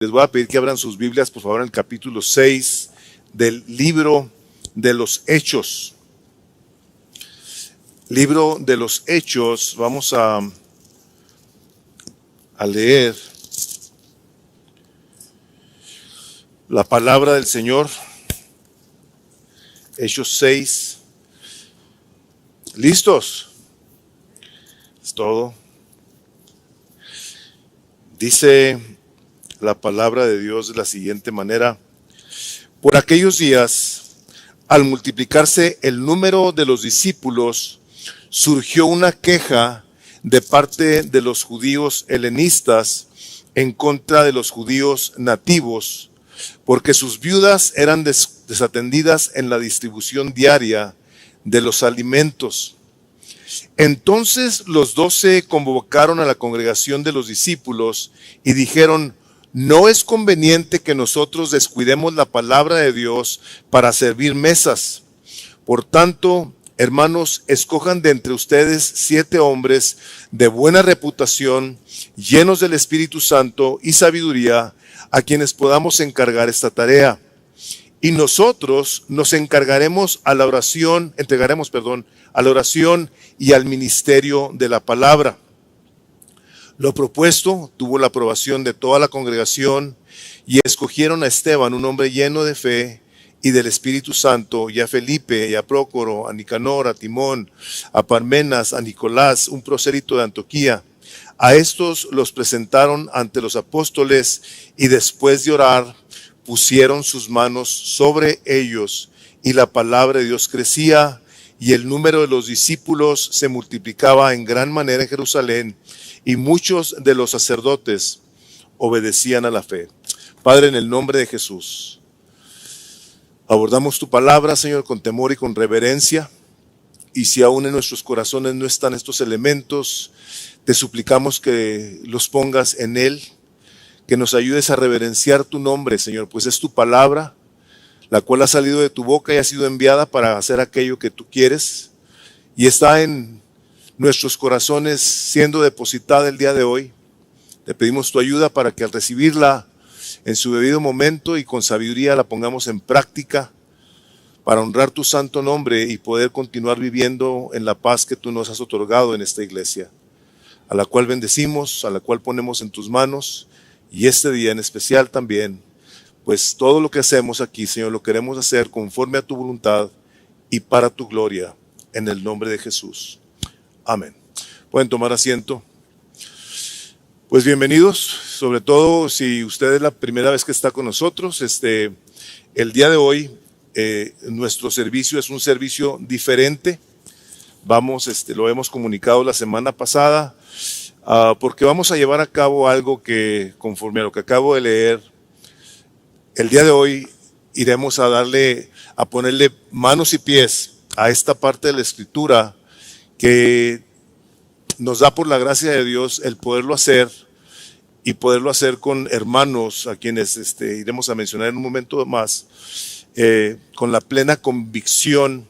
Les voy a pedir que abran sus Biblias, por favor, en el capítulo 6 del libro de los Hechos. Libro de los Hechos, vamos a leer la palabra del Señor. Hechos 6. ¿Listos? Es todo. Dice la palabra de Dios de la siguiente manera: por aquellos días, al multiplicarse el número de los discípulos, surgió una queja de parte de los judíos helenistas en contra de los judíos nativos, porque sus viudas eran desatendidas en la distribución diaria de los alimentos. Entonces los 12 convocaron a la congregación de los discípulos y dijeron: no es conveniente que nosotros descuidemos la palabra de Dios para servir mesas. Por tanto, hermanos, escojan de entre ustedes 7 hombres de buena reputación, llenos del Espíritu Santo y sabiduría, a quienes podamos encargar esta tarea. Y nosotros nos entregaremos a la oración y al ministerio de la palabra. Lo propuesto tuvo la aprobación de toda la congregación, y escogieron a Esteban, un hombre lleno de fe y del Espíritu Santo, y a Felipe, y a Prócoro, a Nicanor, a Timón, a Parmenas, a Nicolás, un prosélito de Antioquía. A estos los presentaron ante los apóstoles, y después de orar, pusieron sus manos sobre ellos, y la palabra de Dios crecía, y el número de los discípulos se multiplicaba en gran manera en Jerusalén, y muchos de los sacerdotes obedecían a la fe. Padre, en el nombre de Jesús, abordamos tu palabra, Señor, con temor y con reverencia, y si aún en nuestros corazones no están estos elementos, te suplicamos que los pongas en él, que nos ayudes a reverenciar tu nombre, Señor, pues es tu palabra, la cual ha salido de tu boca y ha sido enviada para hacer aquello que tú quieres, y está en nuestros corazones siendo depositada el día de hoy. Te pedimos tu ayuda para que al recibirla en su debido momento y con sabiduría la pongamos en práctica para honrar tu santo nombre y poder continuar viviendo en la paz que tú nos has otorgado en esta iglesia, a la cual bendecimos, a la cual ponemos en tus manos, y este día en especial también, pues todo lo que hacemos aquí, Señor, lo queremos hacer conforme a tu voluntad y para tu gloria, en el nombre de Jesús. Amén. Pueden tomar asiento. Pues bienvenidos, sobre todo si usted es la primera vez que está con nosotros. El día de hoy nuestro servicio es un servicio diferente. Lo hemos comunicado la semana pasada, porque vamos a llevar a cabo algo que, conforme a lo que acabo de leer, el día de hoy iremos a ponerle manos y pies a esta parte de la Escritura que nos da por la gracia de Dios el poderlo hacer, y poderlo hacer con hermanos a quienes iremos a mencionar en un momento más, con la plena convicción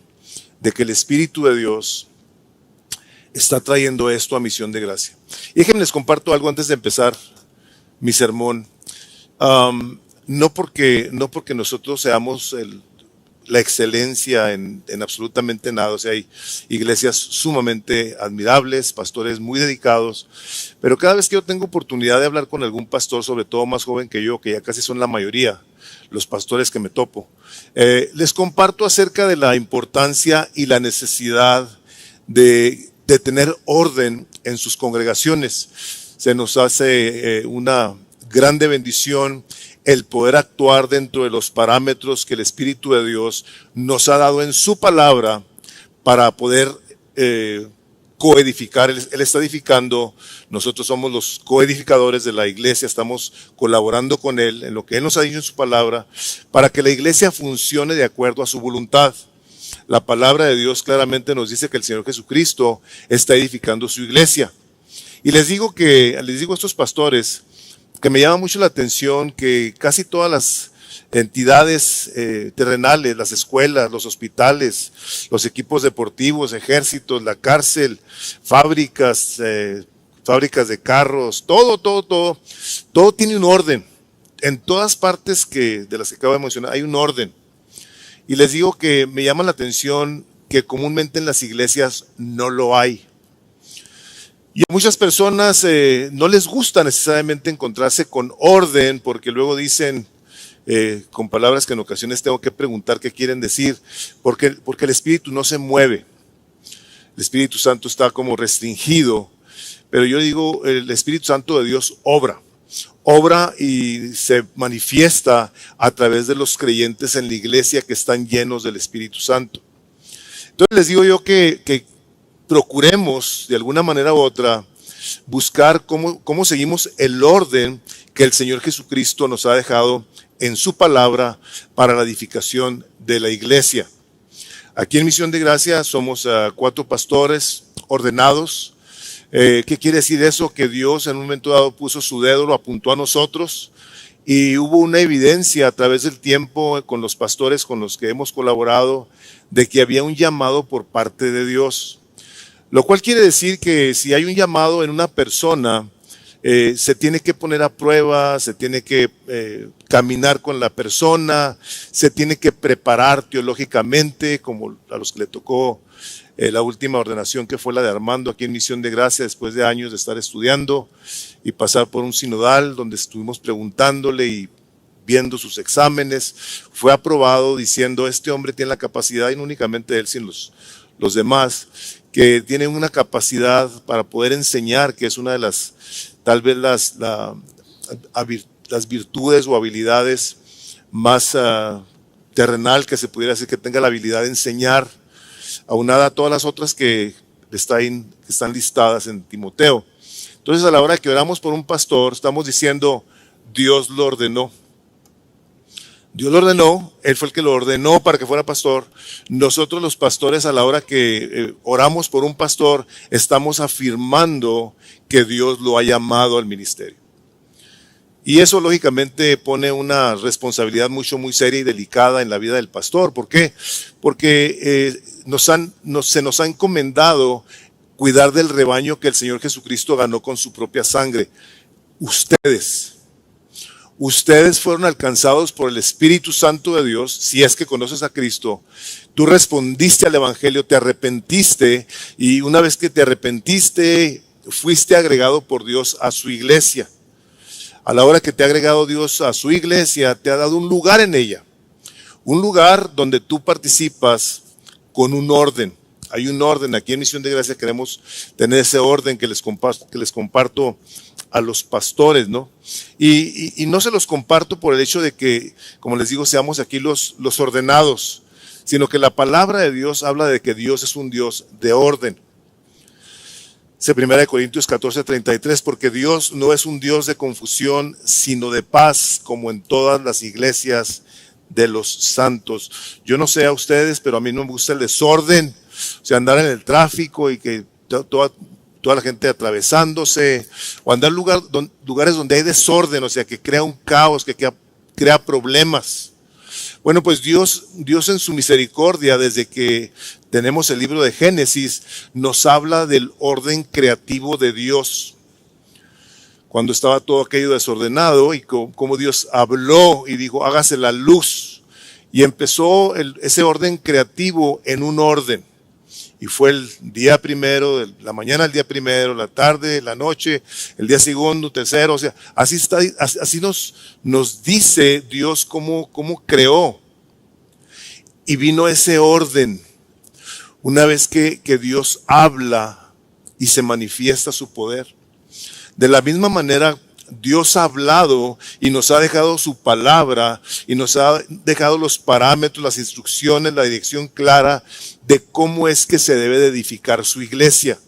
de que el Espíritu de Dios está trayendo esto a Misión de Gracia. Y déjenme les comparto algo antes de empezar mi sermón. No porque nosotros seamos la excelencia en absolutamente nada. O sea, hay iglesias sumamente admirables, pastores muy dedicados, pero cada vez que yo tengo oportunidad de hablar con algún pastor, sobre todo más joven que yo, que ya casi son la mayoría, los pastores que me topo, les comparto acerca de la importancia y la necesidad de tener orden en sus congregaciones. Se nos hace una grande bendición el poder actuar dentro de los parámetros que el Espíritu de Dios nos ha dado en su palabra para poder coedificar. Él está edificando, nosotros somos los coedificadores de la iglesia, estamos colaborando con Él en lo que Él nos ha dicho en su palabra para que la iglesia funcione de acuerdo a su voluntad. La palabra de Dios claramente nos dice que el Señor Jesucristo está edificando su iglesia. Y les digo a estos pastores que me llama mucho la atención que casi todas las entidades terrenales, las escuelas, los hospitales, los equipos deportivos, ejércitos, la cárcel, fábricas de carros, todo tiene un orden. en todas partes de las que acabo de mencionar hay un orden. Y les digo que me llama la atención que comúnmente en las iglesias no lo hay. Y a muchas personas no les gusta necesariamente encontrarse con orden, porque luego dicen con palabras que en ocasiones tengo que preguntar qué quieren decir, porque el Espíritu no se mueve. El Espíritu Santo está como restringido, pero yo digo, el Espíritu Santo de Dios obra y se manifiesta a través de los creyentes en la iglesia que están llenos del Espíritu Santo. Entonces les digo yo que procuremos de alguna manera u otra buscar cómo seguimos el orden que el Señor Jesucristo nos ha dejado en su palabra para la edificación de la iglesia. Aquí en Misión de Gracia somos 4 pastores ordenados. ¿Qué quiere decir eso? Que Dios en un momento dado puso su dedo, lo apuntó a nosotros y hubo una evidencia a través del tiempo con los pastores con los que hemos colaborado de que había un llamado por parte de Dios. Lo cual quiere decir que si hay un llamado en una persona, se tiene que poner a prueba, se tiene que caminar con la persona, se tiene que preparar teológicamente, como a los que le tocó la última ordenación que fue la de Armando aquí en Misión de Gracia, después de años de estar estudiando y pasar por un sinodal donde estuvimos preguntándole y viendo sus exámenes. Fue aprobado diciendo, este hombre tiene la capacidad, y no únicamente él, sino los demás, que tienen una capacidad para poder enseñar, que es una de las, tal vez las virtudes o habilidades más terrenal que se pudiera decir, que tenga la habilidad de enseñar, aunada a todas las otras que están listadas en Timoteo. Entonces, a la hora que oramos por un pastor, estamos diciendo, Dios lo ordenó. Dios lo ordenó, Él fue el que lo ordenó para que fuera pastor. Nosotros los pastores, a la hora que oramos por un pastor, estamos afirmando que Dios lo ha llamado al ministerio. Y eso lógicamente pone una responsabilidad muy seria y delicada en la vida del pastor. ¿Por qué? Porque se nos ha encomendado cuidar del rebaño que el Señor Jesucristo ganó con su propia sangre. Ustedes fueron alcanzados por el Espíritu Santo de Dios, si es que conoces a Cristo. Tú respondiste al Evangelio, te arrepentiste, y una vez que te arrepentiste, fuiste agregado por Dios a su iglesia. A la hora que te ha agregado Dios a su iglesia, te ha dado un lugar en ella. Un lugar donde tú participas con un orden. Hay un orden. Aquí en Misión de Gracia queremos tener ese orden que les comparto a los pastores, ¿no? Y no se los comparto por el hecho de que, como les digo, seamos aquí los ordenados, sino que la palabra de Dios habla de que Dios es un Dios de orden. Dice 1 Corintios 14:33, porque Dios no es un Dios de confusión, sino de paz, como en todas las iglesias de los santos. Yo no sé a ustedes, pero a mí no me gusta el desorden, o sea, andar en el tráfico y que toda la gente atravesándose, o andar lugares donde hay desorden, o sea, que crea un caos, que crea problemas. Bueno, pues Dios en su misericordia, desde que tenemos el libro de Génesis, nos habla del orden creativo de Dios. Cuando estaba todo aquello desordenado y como Dios habló y dijo, hágase la luz. Y empezó ese orden creativo en un orden. Y fue el día primero, la mañana el día primero, la tarde, la noche, el día segundo, tercero. O sea, así nos dice Dios cómo creó. Y vino ese orden. Una vez que Dios habla y se manifiesta su poder. De la misma manera, Dios ha hablado y nos ha dejado su palabra y nos ha dejado los parámetros, las instrucciones, la dirección clara de cómo es que se debe de edificar su iglesia.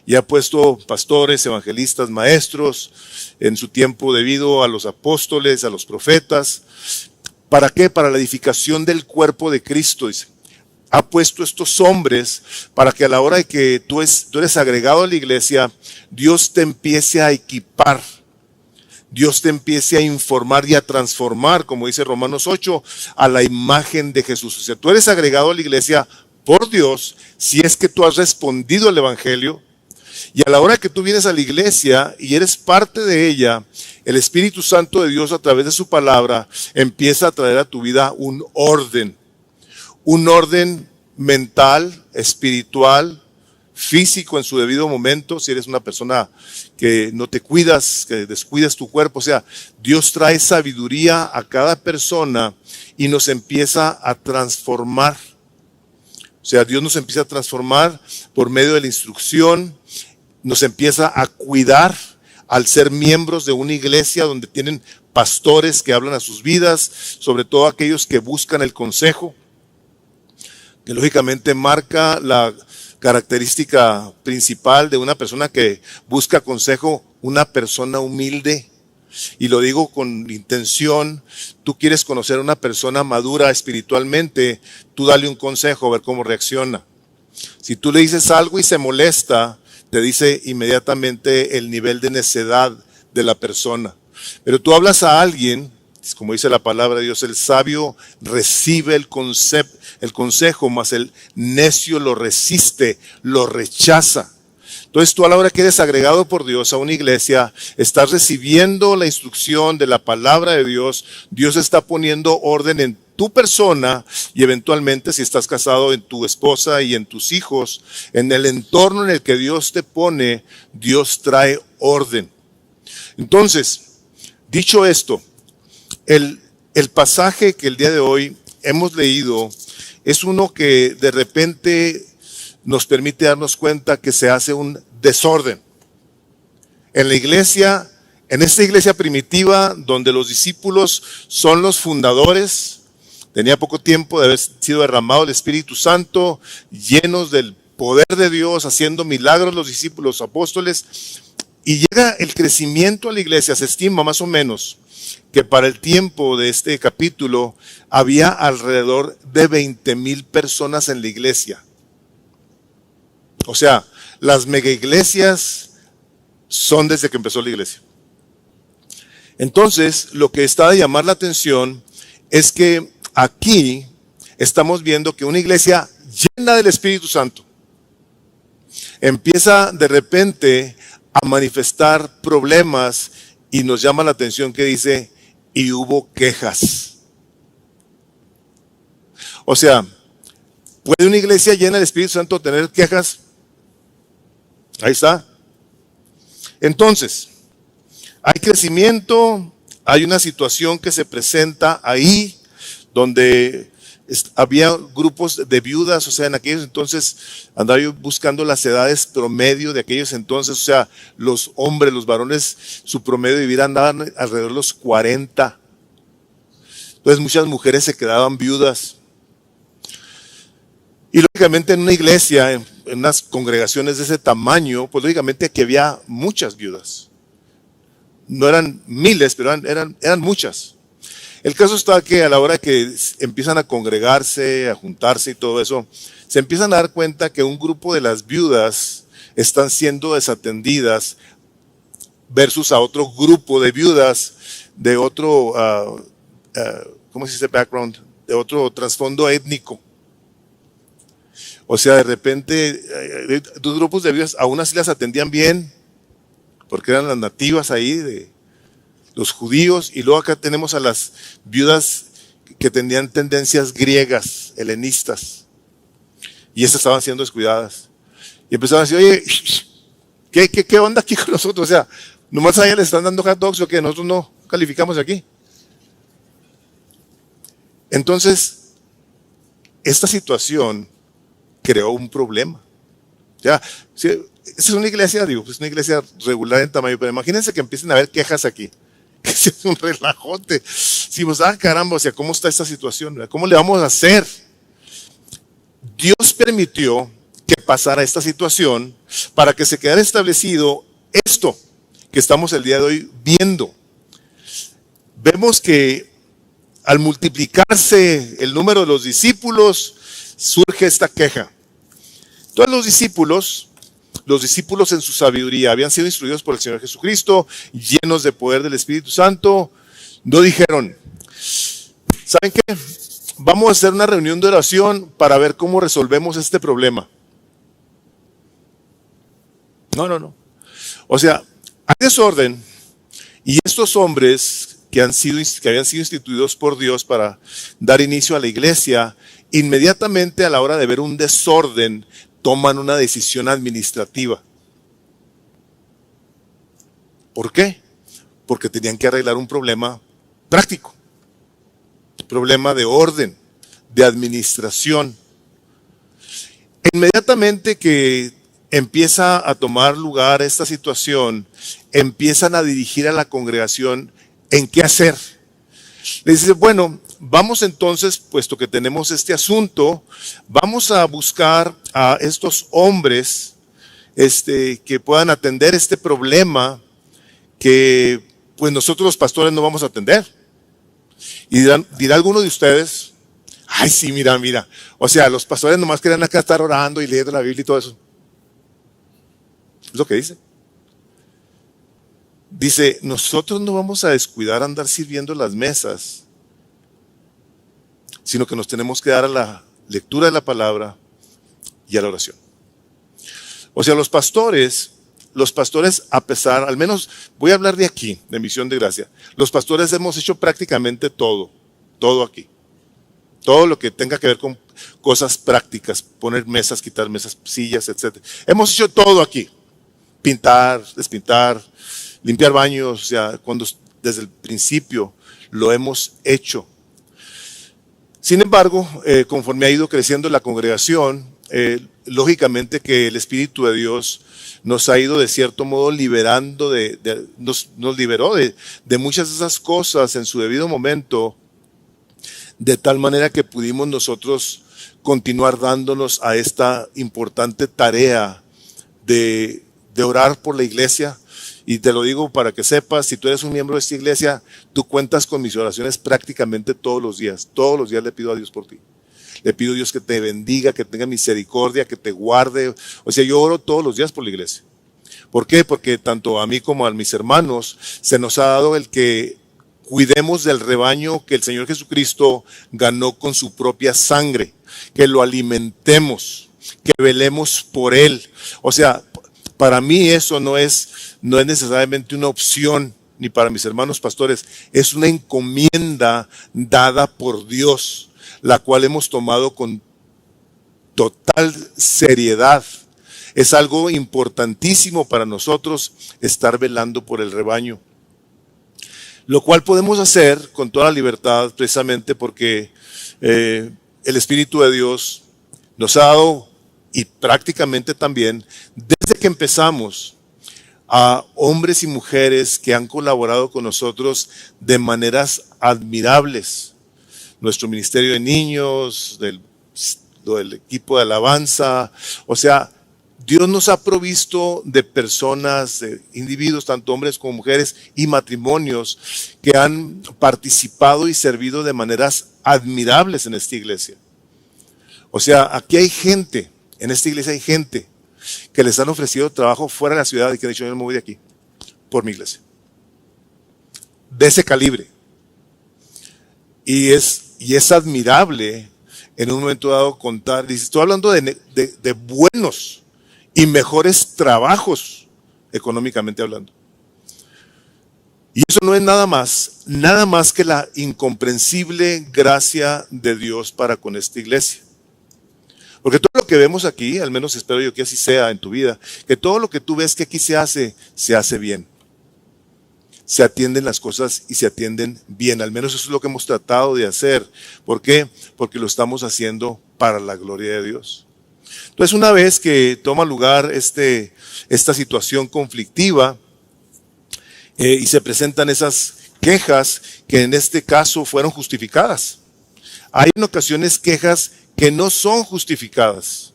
Y ha puesto pastores, evangelistas, maestros en su tiempo debido a los apóstoles, a los profetas. ¿Para qué? Para la edificación del cuerpo de Cristo, dice. Ha puesto estos hombres para que a la hora de que tú eres agregado a la iglesia, Dios te empiece a equipar. Dios te empiece a informar y a transformar, como dice Romanos 8, a la imagen de Jesús. O sea, tú eres agregado a la iglesia por Dios, si es que tú has respondido al Evangelio, Y a la hora que tú vienes a la iglesia y eres parte de ella, el Espíritu Santo de Dios a través de su palabra empieza a traer a tu vida un orden mental, espiritual, físico en su debido momento. Si eres una persona que no te cuidas, que descuidas tu cuerpo, o sea, Dios trae sabiduría a cada persona y nos empieza a transformar. O sea, Dios nos empieza a transformar por medio de la instrucción, nos empieza a cuidar al ser miembros de una iglesia donde tienen pastores que hablan a sus vidas, sobre todo aquellos que buscan el consejo, que lógicamente marca la característica principal de una persona que busca consejo, una persona humilde. Y lo digo con intención. Tú quieres conocer a una persona madura espiritualmente, tú dale un consejo, a ver cómo reacciona. Si tú le dices algo y se molesta, te dice inmediatamente el nivel de necedad de la persona. Pero tú hablas a alguien, como dice la palabra de Dios, el sabio recibe el consejo, mas el necio lo resiste, lo rechaza. Entonces tú, a la hora que eres agregado por Dios a una iglesia, estás recibiendo la instrucción de la palabra de Dios. Dios está poniendo orden en tu persona y eventualmente, si estás casado, en tu esposa y en tus hijos. En el entorno en el que Dios te pone, Dios trae orden. Entonces, dicho esto, el pasaje que el día de hoy hemos leído es uno que de repente nos permite darnos cuenta que se hace un desorden. En la iglesia, en esta iglesia primitiva, donde los discípulos son los fundadores, tenía poco tiempo de haber sido derramado el Espíritu Santo, llenos del poder de Dios, haciendo milagros los discípulos, los apóstoles, y llega el crecimiento a la iglesia. Se estima más o menos que para el tiempo de este capítulo había alrededor de 20,000 personas en la iglesia. O sea, las mega iglesias son desde que empezó la iglesia. Entonces, lo que está de llamar la atención es que aquí estamos viendo que una iglesia llena del Espíritu Santo empieza de repente a manifestar problemas y nos llama la atención que dice, y hubo quejas. O sea, ¿puede una iglesia llena del Espíritu Santo tener quejas? Ahí está. Entonces, hay crecimiento, hay una situación que se presenta ahí, donde había grupos de viudas. O sea, en aquellos entonces andaba yo buscando las edades promedio de aquellos entonces. O sea, los hombres, los varones, su promedio de vida andaban alrededor de los 40. Entonces muchas mujeres se quedaban viudas. Y lógicamente en una iglesia, en unas congregaciones de ese tamaño, pues lógicamente aquí había muchas viudas. No eran miles, pero eran muchas. El caso está que a la hora que empiezan a congregarse, a juntarse y todo eso, se empiezan a dar cuenta que un grupo de las viudas están siendo desatendidas versus a otro grupo de viudas de otro, ¿cómo se dice background? De otro trasfondo étnico. O sea, de repente, dos grupos de viudas, aún así las atendían bien, porque eran las nativas ahí, de los judíos, y luego acá tenemos a las viudas que tenían tendencias griegas, helenistas, y esas estaban siendo descuidadas. Y empezaban a decir, oye, ¿qué onda aquí con nosotros? O sea, nomás a ella les están dando hot dogs, o que nosotros no calificamos aquí. Entonces, esta situación creó un problema. Ya, si, es una iglesia, digo, es una iglesia regular en tamaño, pero imagínense que empiecen a haber quejas aquí. Es un relajote. Si vos, caramba, o sea, ¿cómo está esta situación? ¿Cómo le vamos a hacer? Dios permitió que pasara esta situación para que se quedara establecido esto que estamos el día de hoy viendo. Vemos que al multiplicarse el número de los discípulos, surge esta queja. Todos los discípulos en su sabiduría habían sido instruidos por el Señor Jesucristo, llenos de poder del Espíritu Santo. No dijeron, ¿saben qué? Vamos a hacer una reunión de oración para ver cómo resolvemos este problema. No, no, no. O sea, hay desorden y estos hombres que habían sido instituidos por Dios para dar inicio a la iglesia, inmediatamente a la hora de ver un desorden, toman una decisión administrativa. ¿Por qué? Porque tenían que arreglar un problema práctico, problema de orden, de administración. Inmediatamente que empieza a tomar lugar esta situación, empiezan a dirigir a la congregación en qué hacer. Le dice, bueno, vamos entonces, puesto que tenemos este asunto, vamos a buscar a estos hombres que puedan atender este problema que pues nosotros los pastores no vamos a atender. Y dirá alguno de ustedes, ay sí, mira, o sea, los pastores nomás querían acá estar orando y leyendo la Biblia y todo eso. Es lo que dice. Dice, nosotros no vamos a descuidar andar sirviendo las mesas, sino que nos tenemos que dar a la lectura de la palabra y a la oración. O sea, los pastores, a pesar, al menos voy a hablar de aquí, de Misión de Gracia, los pastores hemos hecho prácticamente todo aquí. Todo lo que tenga que ver con cosas prácticas, poner mesas, quitar mesas, sillas, etc. Hemos hecho todo aquí. Pintar, despintar, limpiar baños, o sea, desde el principio lo hemos hecho. Sin embargo, conforme ha ido creciendo la congregación, lógicamente que el Espíritu de Dios nos ha ido de cierto modo liberando, nos liberó de muchas de esas cosas en su debido momento, de tal manera que pudimos nosotros continuar dándonos a esta importante tarea de orar por la iglesia. Y te lo digo para que sepas, si tú eres un miembro de esta iglesia, tú cuentas con mis oraciones prácticamente todos los días. Todos los días le pido a Dios por ti. Le pido a Dios que te bendiga, que tenga misericordia, que te guarde. O sea, yo oro todos los días por la iglesia. ¿Por qué? Porque tanto a mí como a mis hermanos se nos ha dado el que cuidemos del rebaño que el Señor Jesucristo ganó con su propia sangre, que lo alimentemos, que velemos por Él. O sea, para mí eso no es necesariamente una opción, ni para mis hermanos pastores, es una encomienda dada por Dios, la cual hemos tomado con total seriedad. Es algo importantísimo para nosotros estar velando por el rebaño, lo cual podemos hacer con toda la libertad, precisamente porque el Espíritu de Dios nos ha dado, y prácticamente también desde que empezamos, a hombres y mujeres que han colaborado con nosotros de maneras admirables. Nuestro ministerio de niños, del equipo de alabanza, o sea, Dios nos ha provisto de personas, de individuos, tanto hombres como mujeres, y matrimonios que han participado y servido de maneras admirables en esta iglesia. O sea, aquí hay gente, en esta iglesia hay gente que les han ofrecido trabajo fuera de la ciudad y que han dicho, yo no me voy de aquí por mi iglesia. De ese calibre. Y es admirable en un momento dado contar, dice, estoy hablando de buenos y mejores trabajos económicamente hablando. Y eso no es nada más que la incomprensible gracia de Dios para con esta iglesia. Porque todo lo que vemos aquí, al menos espero yo que así sea en tu vida, que todo lo que tú ves que aquí se hace bien. Se atienden las cosas y se atienden bien. Al menos eso es lo que hemos tratado de hacer. ¿Por qué? Porque lo estamos haciendo para la gloria de Dios. Entonces, una vez que toma lugar esta situación conflictiva y se presentan esas quejas que en este caso fueron justificadas. Hay en ocasiones quejas que no son justificadas.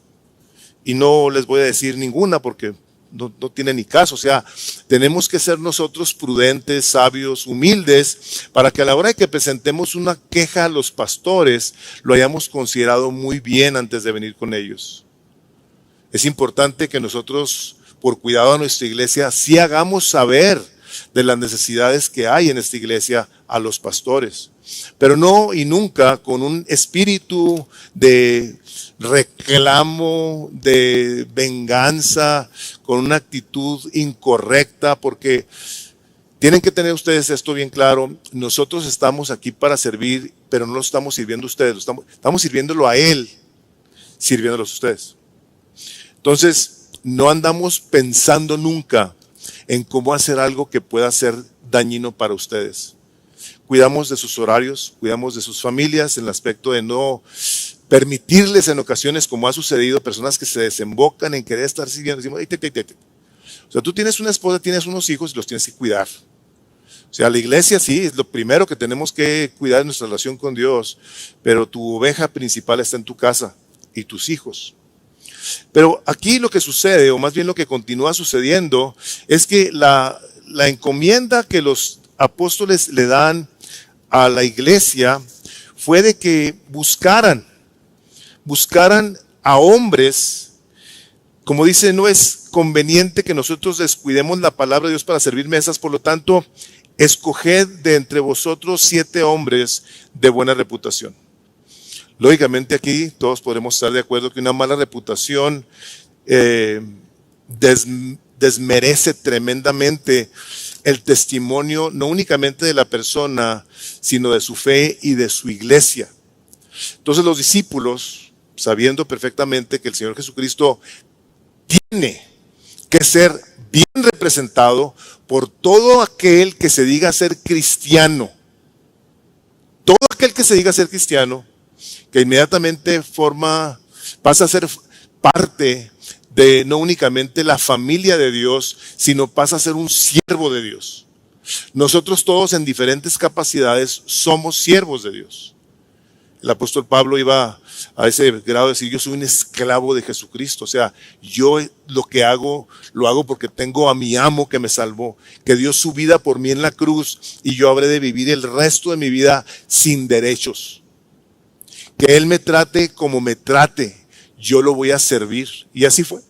Y no les voy a decir ninguna porque no tiene ni caso. O sea, tenemos que ser nosotros prudentes, sabios, humildes, para que a la hora de que presentemos una queja a los pastores, lo hayamos considerado muy bien antes de venir con ellos. Es importante que nosotros, por cuidado a nuestra iglesia, sí hagamos saber de las necesidades que hay en esta iglesia a los pastores. Pero no y nunca con un espíritu de reclamo, de venganza, con una actitud incorrecta, porque tienen que tener ustedes esto bien claro. Nosotros estamos aquí para servir, pero no lo estamos sirviendo a ustedes, estamos sirviéndolo a Él, sirviéndolos a ustedes. Entonces, no andamos pensando nunca en cómo hacer algo que pueda ser dañino para ustedes. Cuidamos de sus horarios, cuidamos de sus familias, en el aspecto de no permitirles en ocasiones, como ha sucedido, personas que se desembocan en querer estar siguiendo. Decimos, o sea, tú tienes una esposa, tienes unos hijos y los tienes que cuidar. O sea, la iglesia sí, es lo primero que tenemos que cuidar en nuestra relación con Dios, pero tu oveja principal está en tu casa y tus hijos. Pero aquí lo que sucede, o más bien lo que continúa sucediendo, es que la encomienda que los apóstoles le dan a la iglesia fue de que buscaran a hombres. Como dice, no es conveniente que nosotros descuidemos la palabra de Dios para servir mesas, por lo tanto, escoged de entre vosotros 7 hombres de buena reputación. Lógicamente aquí todos podremos estar de acuerdo que una mala reputación desmerece tremendamente el testimonio, no únicamente de la persona, sino de su fe y de su iglesia. Entonces los discípulos, sabiendo perfectamente que el Señor Jesucristo tiene que ser bien representado por todo aquel que se diga ser cristiano, todo aquel que se diga ser cristiano, que inmediatamente pasa a ser parte de no únicamente la familia de Dios, sino pasa a ser un siervo de Dios. Nosotros todos en diferentes capacidades somos siervos de Dios. El apóstol Pablo iba a ese grado de decir, yo soy un esclavo de Jesucristo. O sea, yo lo que hago, lo hago porque tengo a mi amo que me salvó, que dio su vida por mí en la cruz, y yo habré de vivir el resto de mi vida sin derechos. Que Él me trate como me trate, yo lo voy a servir. Y así fue.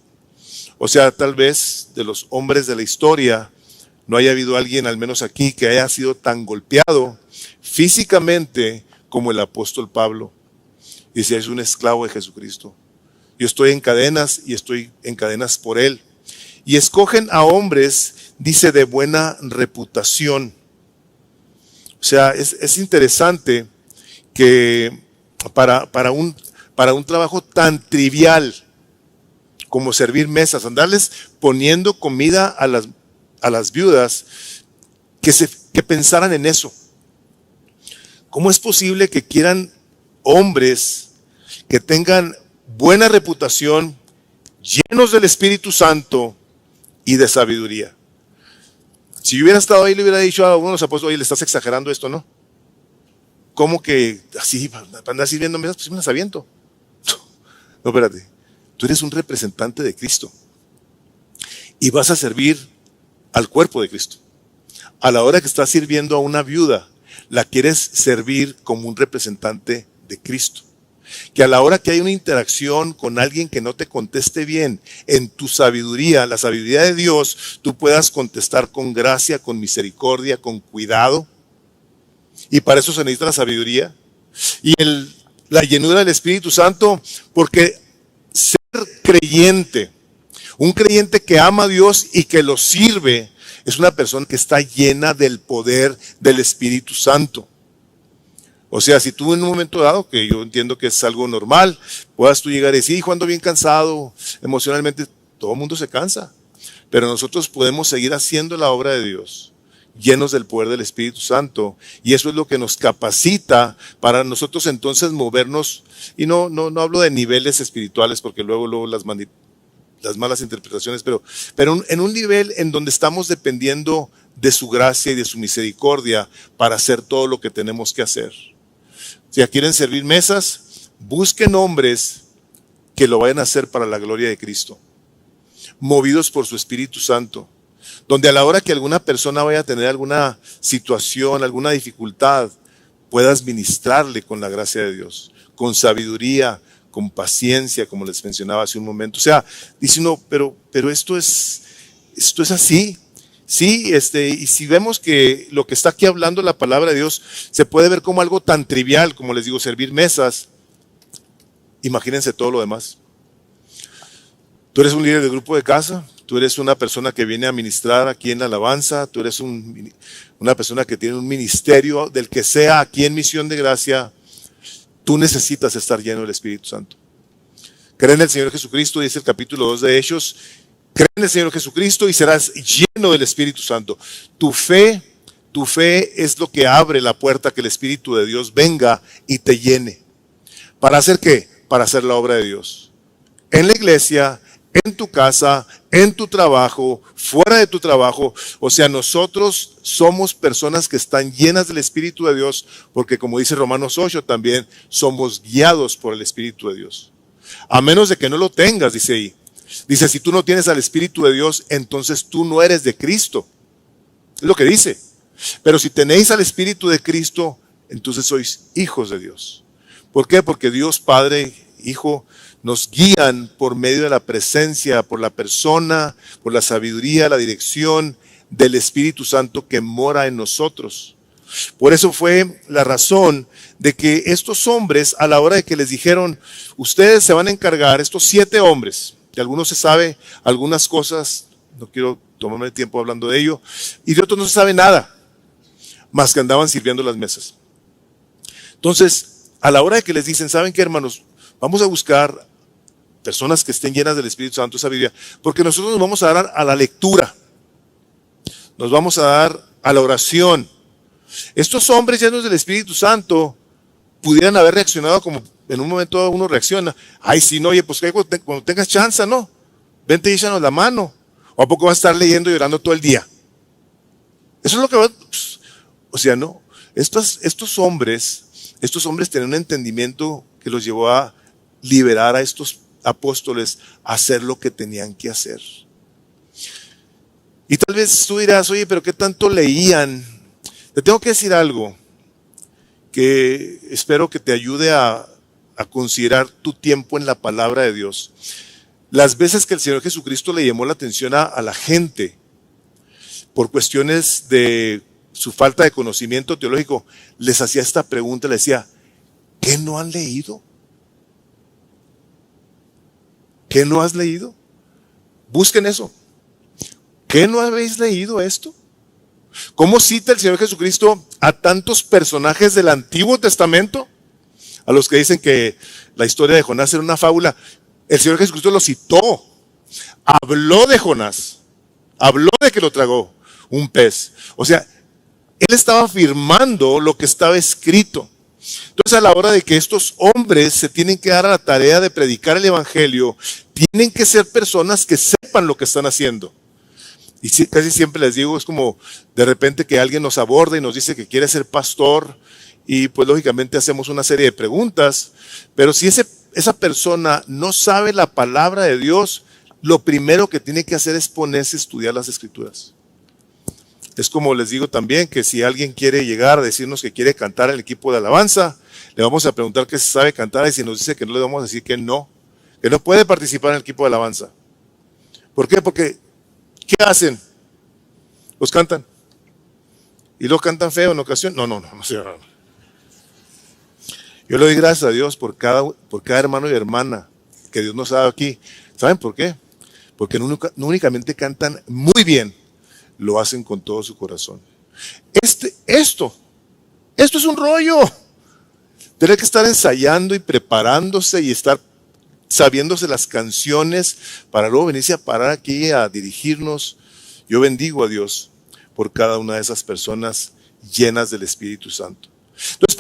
O sea, tal vez de los hombres de la historia, no haya habido alguien, al menos aquí, que haya sido tan golpeado físicamente como el apóstol Pablo. Y si es un esclavo de Jesucristo. Yo estoy en cadenas y estoy en cadenas por Él. Y escogen a hombres, dice, de buena reputación. O sea, es interesante que para un trabajo tan trivial como servir mesas, andarles poniendo comida a las viudas, que pensaran en eso. ¿Cómo es posible que quieran hombres que tengan buena reputación, llenos del Espíritu Santo y de sabiduría? Si yo hubiera estado ahí, le hubiera dicho a uno de los apóstoles, oye, le estás exagerando esto, ¿no? ¿Cómo que así, para andar sirviendo mesas? Pues me las aviento. No, espérate. Tú eres un representante de Cristo y vas a servir al cuerpo de Cristo. A la hora que estás sirviendo a una viuda, la quieres servir como un representante de Cristo. Que a la hora que hay una interacción con alguien que no te conteste bien, en tu sabiduría, la sabiduría de Dios, tú puedas contestar con gracia, con misericordia, con cuidado. Y para eso se necesita la sabiduría y la llenura del Espíritu Santo, porque ser creyente, un creyente que ama a Dios y que lo sirve, es una persona que está llena del poder del Espíritu Santo. O sea, si tú en un momento dado, que yo entiendo que es algo normal, puedas tú llegar y decir, hijo, ando bien cansado, emocionalmente, todo el mundo se cansa, pero nosotros podemos seguir haciendo la obra de Dios, llenos del poder del Espíritu Santo, y eso es lo que nos capacita para nosotros entonces movernos. Y no hablo de niveles espirituales, porque luego las malas interpretaciones, pero en un nivel en donde estamos dependiendo de su gracia y de su misericordia para hacer todo lo que tenemos que hacer. Si quieren servir mesas, busquen hombres que lo vayan a hacer para la gloria de Cristo, movidos por su Espíritu Santo, donde a la hora que alguna persona vaya a tener alguna situación, alguna dificultad, puedas ministrarle con la gracia de Dios, con sabiduría, con paciencia, como les mencionaba hace un momento. O sea, dice uno, pero esto es así. Sí, y si vemos que lo que está aquí hablando la palabra de Dios se puede ver como algo tan trivial, como les digo, servir mesas, imagínense todo lo demás. Tú eres un líder de grupo de casa, tú eres una persona que viene a ministrar aquí en la alabanza, tú eres una persona que tiene un ministerio del que sea aquí en Misión de Gracia. Tú necesitas estar lleno del Espíritu Santo. Cree en el Señor Jesucristo, dice el capítulo 2 de Hechos. Cree en el Señor Jesucristo y serás lleno del Espíritu Santo. Tu fe es lo que abre la puerta a que el Espíritu de Dios venga y te llene. ¿Para hacer qué? Para hacer la obra de Dios. En la iglesia, en tu casa, en tu trabajo, fuera de tu trabajo. O sea, nosotros somos personas que están llenas del Espíritu de Dios, porque como dice Romanos 8 también, somos guiados por el Espíritu de Dios. A menos de que no lo tengas, dice ahí. Dice, si tú no tienes al Espíritu de Dios, entonces tú no eres de Cristo. Es lo que dice. Pero si tenéis al Espíritu de Cristo, entonces sois hijos de Dios. ¿Por qué? Porque Dios Padre, Hijo, nos guían por medio de la presencia, por la persona, por la sabiduría, la dirección del Espíritu Santo que mora en nosotros. Por eso fue la razón de que estos hombres, a la hora de que les dijeron, ustedes se van a encargar, estos 7 hombres, de algunos se sabe algunas cosas, no quiero tomarme el tiempo hablando de ello, y de otros no se sabe nada, más que andaban sirviendo las mesas. Entonces, a la hora de que les dicen, ¿saben qué, hermanos? Vamos a buscar personas que estén llenas del Espíritu Santo, esa Biblia, porque nosotros nos vamos a dar a la lectura, nos vamos a dar a la oración. Estos hombres llenos del Espíritu Santo pudieran haber reaccionado como en un momento uno reacciona. Ay, sí, no, oye, pues cuando tengas chance, ¿no? Vente y échanos la mano. ¿O a poco vas a estar leyendo y orando todo el día? Eso es lo que va. O sea, no. Estos hombres tenían un entendimiento que los llevó a liberar a estos apóstoles a hacer lo que tenían que hacer. Y tal vez tú dirás, oye, pero ¿qué tanto leían? Te tengo que decir algo que espero que te ayude a considerar tu tiempo en la palabra de Dios. Las veces que el Señor Jesucristo le llamó la atención a la gente por cuestiones de su falta de conocimiento teológico, les hacía esta pregunta, les decía, ¿qué no han leído? ¿Qué no has leído? Busquen eso. ¿Qué no habéis leído esto? ¿Cómo cita el Señor Jesucristo a tantos personajes del Antiguo Testamento? A los que dicen que la historia de Jonás era una fábula. El Señor Jesucristo lo citó. Habló de Jonás. Habló de que lo tragó un pez. O sea, él estaba afirmando lo que estaba escrito. Entonces, a la hora de que estos hombres se tienen que dar a la tarea de predicar el Evangelio, tienen que ser personas que sepan lo que están haciendo. Y casi siempre les digo, es como de repente que alguien nos aborda y nos dice que quiere ser pastor y pues lógicamente hacemos una serie de preguntas, pero si esa persona no sabe la palabra de Dios, lo primero que tiene que hacer es ponerse a estudiar las Escrituras. Es como les digo también que si alguien quiere llegar a decirnos que quiere cantar en el equipo de alabanza, le vamos a preguntar qué se sabe cantar y si nos dice que no, le vamos a decir que no puede participar en el equipo de alabanza. ¿Por qué? Porque ¿qué hacen? Los cantan. ¿Y los cantan feo en ocasión? No. Yo le doy gracias a Dios por cada hermano y hermana que Dios nos ha dado aquí. ¿Saben por qué? Porque no únicamente cantan muy bien, lo hacen con todo su corazón. Esto es un rollo. Tener que estar ensayando y preparándose y estar sabiéndose las canciones para luego venirse a parar aquí a dirigirnos. Yo bendigo a Dios por cada una de esas personas llenas del Espíritu Santo. Entonces,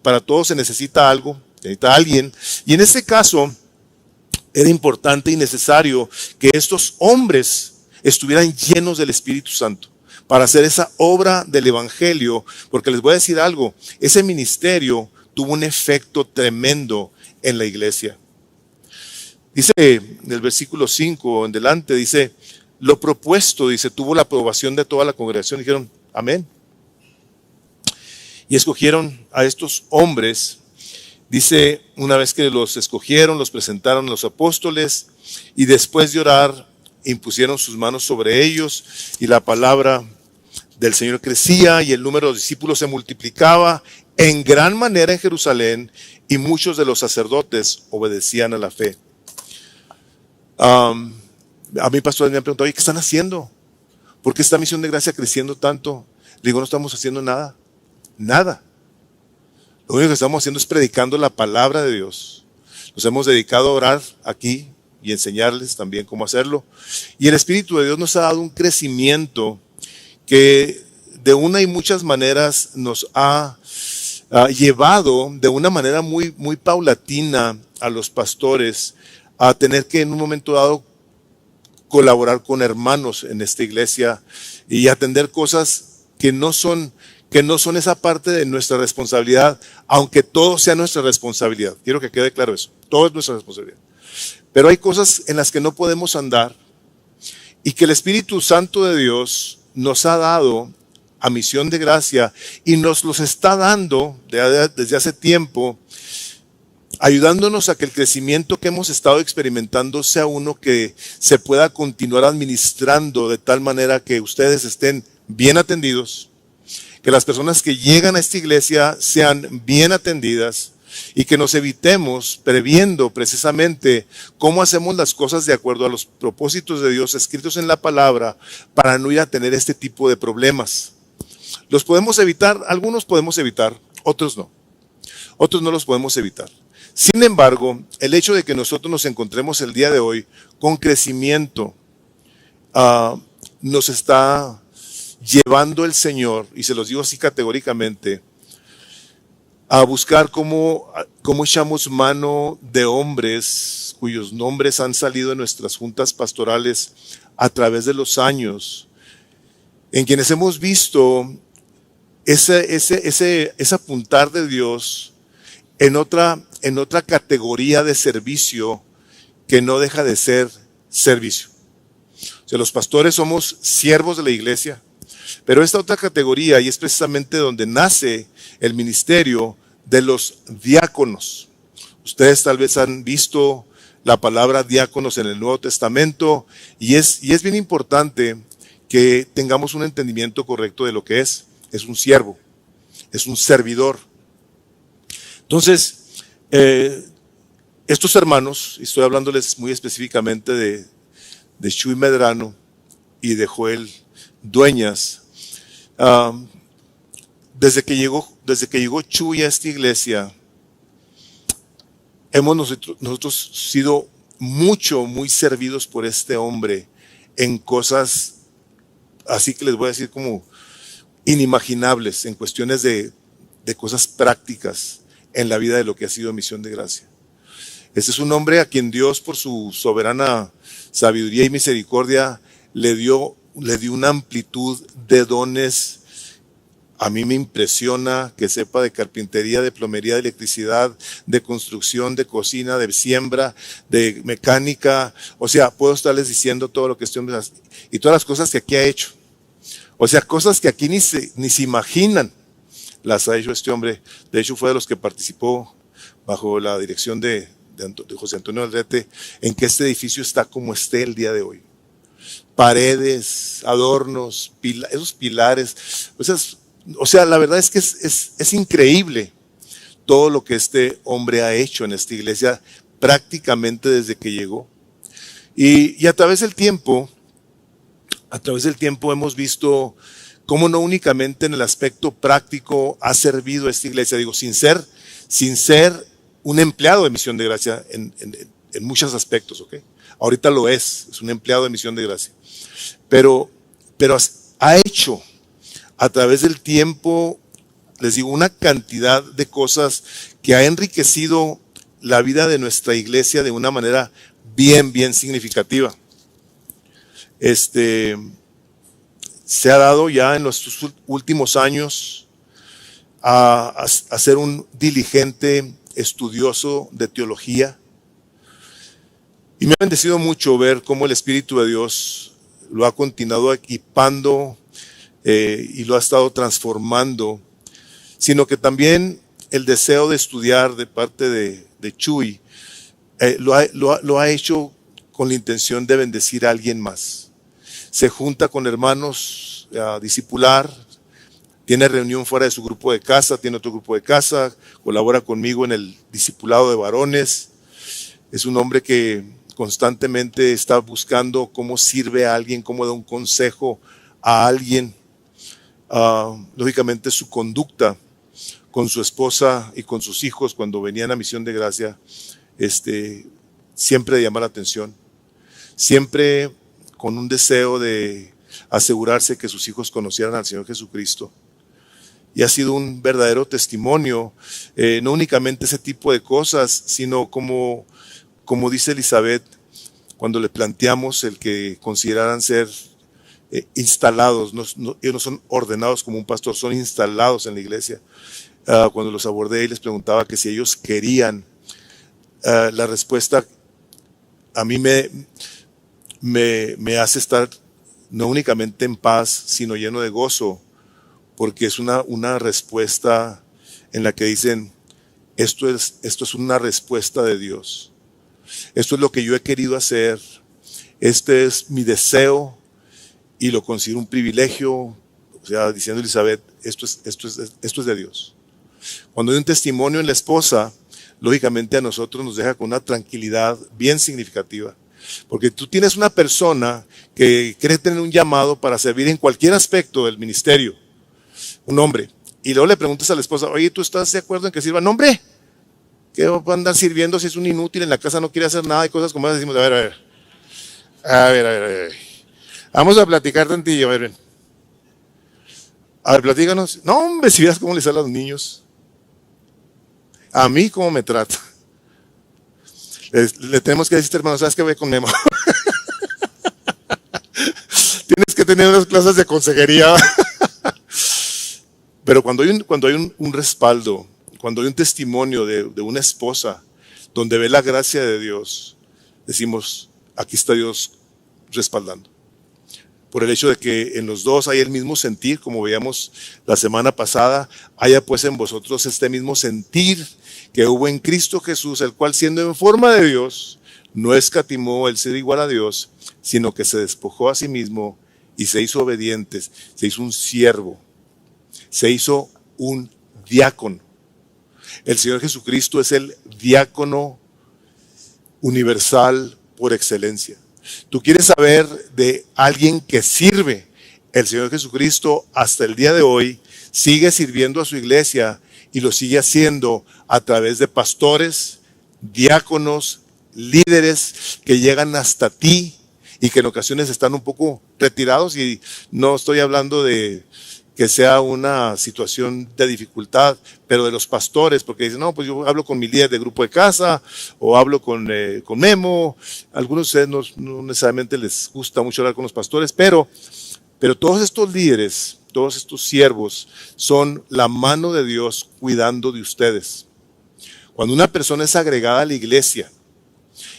para todo se necesita algo, se necesita alguien. Y en este caso, era importante y necesario que estos hombres estuvieran llenos del Espíritu Santo para hacer esa obra del Evangelio, porque les voy a decir algo, ese ministerio tuvo un efecto tremendo en la iglesia. Dice en el versículo 5 en delante, dice, lo propuesto, dice, tuvo la aprobación de toda la congregación. Dijeron, amén. Y escogieron a estos hombres. Dice, una vez que los escogieron, los presentaron a los apóstoles y después de orar, impusieron sus manos sobre ellos y la palabra del Señor crecía y el número de los discípulos se multiplicaba en gran manera en Jerusalén y muchos de los sacerdotes obedecían a la fe. Um, a mí pastores me han preguntado, oye, ¿qué están haciendo? ¿Por qué está Misión de Gracia creciendo tanto? Le digo, no estamos haciendo nada. Nada. Lo único que estamos haciendo es predicando la palabra de Dios. Nos hemos dedicado a orar aquí y enseñarles también cómo hacerlo. Y el Espíritu de Dios nos ha dado un crecimiento que de una y muchas maneras nos ha llevado de una manera muy, muy paulatina a los pastores a tener que en un momento dado colaborar con hermanos en esta iglesia y atender cosas que no son esa parte de nuestra responsabilidad, aunque todo sea nuestra responsabilidad. Quiero que quede claro eso. Todo es nuestra responsabilidad. Pero hay cosas en las que no podemos andar y que el Espíritu Santo de Dios nos ha dado a Misión de Gracia y nos los está dando desde hace tiempo, ayudándonos a que el crecimiento que hemos estado experimentando sea uno que se pueda continuar administrando de tal manera que ustedes estén bien atendidos, que las personas que llegan a esta iglesia sean bien atendidas y que nos evitemos previendo precisamente cómo hacemos las cosas de acuerdo a los propósitos de Dios escritos en la palabra para no ir a tener este tipo de problemas. Los podemos evitar, algunos podemos evitar, otros no. Otros no los podemos evitar. Sin embargo, el hecho de que nosotros nos encontremos el día de hoy con crecimiento nos está llevando el Señor, y se los digo así categóricamente, a buscar cómo echamos mano de hombres cuyos nombres han salido en nuestras juntas pastorales a través de los años, en quienes hemos visto ese apuntar de Dios en otra categoría de servicio que no deja de ser servicio. O sea, los pastores somos siervos de la iglesia, pero esta otra categoría, y es precisamente donde nace el ministerio de los diáconos. Ustedes tal vez han visto la palabra diáconos en el Nuevo Testamento y es bien importante que tengamos un entendimiento correcto de lo que es. Es un siervo, es un servidor. Entonces, estos hermanos, y estoy hablándoles muy específicamente de Chuy Medrano y de Joel Dueñas, desde que llegó Chuy a esta iglesia, hemos nosotros sido muy servidos por este hombre en cosas, así que les voy a decir como inimaginables, en cuestiones de cosas prácticas en la vida de lo que ha sido Misión de Gracia. Este es un hombre a quien Dios, por su soberana sabiduría y misericordia, le dio una amplitud de dones. A mí me impresiona que sepa de carpintería, de plomería, de electricidad, de construcción, de cocina, de siembra, de mecánica. O sea, puedo estarles diciendo todo lo que este hombre hace y todas las cosas que aquí ha hecho. O sea, cosas que aquí ni se imaginan las ha hecho este hombre. De hecho, fue de los que participó bajo la dirección de José Antonio Aldrete en que este edificio está como esté el día de hoy. Paredes, adornos, esos pilares. O sea, la verdad es que es increíble todo lo que este hombre ha hecho en esta iglesia prácticamente desde que llegó. Y a través del tiempo hemos visto cómo no únicamente en el aspecto práctico ha servido a esta iglesia, digo, sin ser un empleado de Misión de Gracia en muchos aspectos, ¿ok? Ahorita lo es un empleado de Misión de Gracia. Pero ha hecho a través del tiempo, les digo, una cantidad de cosas que ha enriquecido la vida de nuestra iglesia de una manera bien significativa. Se ha dado ya en los últimos años a ser un diligente estudioso de teología. Y me ha bendecido mucho ver cómo el Espíritu de Dios lo ha continuado equipando y lo ha estado transformando, sino que también el deseo de estudiar de parte de Chuy lo ha hecho con la intención de bendecir a alguien más. Se junta con hermanos a discipular, tiene reunión fuera de su grupo de casa, tiene otro grupo de casa, colabora conmigo en el discipulado de varones. Es un hombre que constantemente está buscando cómo sirve a alguien, cómo da un consejo a alguien. Lógicamente su conducta con su esposa y con sus hijos cuando venían a Misión de Gracia, siempre de llamar la atención, siempre con un deseo de asegurarse que sus hijos conocieran al Señor Jesucristo. Y ha sido un verdadero testimonio, no únicamente ese tipo de cosas, sino como dice Elizabeth, cuando le planteamos el que consideraran ser instalados, ellos no son ordenados como un pastor, son instalados en la iglesia. Cuando los abordé y les preguntaba que si ellos querían, la respuesta a mí me hace estar no únicamente en paz, sino lleno de gozo, porque es una respuesta en la que dicen, esto es una respuesta de Dios. Esto es lo que yo he querido hacer. Este es mi deseo y lo considero un privilegio. O sea, diciendo Elizabeth, esto es de Dios. Cuando hay un testimonio en la esposa, lógicamente a nosotros nos deja con una tranquilidad bien significativa. Porque tú tienes una persona que cree tener un llamado para servir en cualquier aspecto del ministerio. Un hombre. Y luego le preguntas a la esposa, oye, ¿tú estás de acuerdo en que sirva? No, hombre, ¿qué va a andar sirviendo si es un inútil en la casa, no quiere hacer nada y cosas como esas? Decimos, a ver. Vamos a platicar tantillo, a ver, ven. A ver, platícanos. No, hombre, si vieras cómo le sale a los niños. A mí, cómo me trata. Le tenemos que decir, hermano, ¿sabes qué? Ve con Memo. Tienes que tener unas clases de consejería. Pero cuando hay un respaldo, cuando hay un testimonio de una esposa, donde ve la gracia de Dios, decimos, aquí está Dios respaldando. Por el hecho de que en los dos hay el mismo sentir, como veíamos la semana pasada, haya pues en vosotros este mismo sentir que hubo en Cristo Jesús, el cual siendo en forma de Dios, no escatimó el ser igual a Dios, sino que se despojó a sí mismo y se hizo obediente, se hizo un siervo, se hizo un diácono. El Señor Jesucristo es el diácono universal por excelencia. Tú quieres saber de alguien que sirve. El Señor Jesucristo hasta el día de hoy sigue sirviendo a su iglesia y lo sigue haciendo a través de pastores, diáconos, líderes que llegan hasta ti y que en ocasiones están un poco retirados, y no estoy hablando de que sea una situación de dificultad, pero de los pastores, porque dicen, no, pues yo hablo con mi líder de grupo de casa, o hablo con Memo. Algunos de ustedes no necesariamente les gusta mucho hablar con los pastores, pero todos estos líderes, todos estos siervos, son la mano de Dios cuidando de ustedes. Cuando una persona es agregada a la iglesia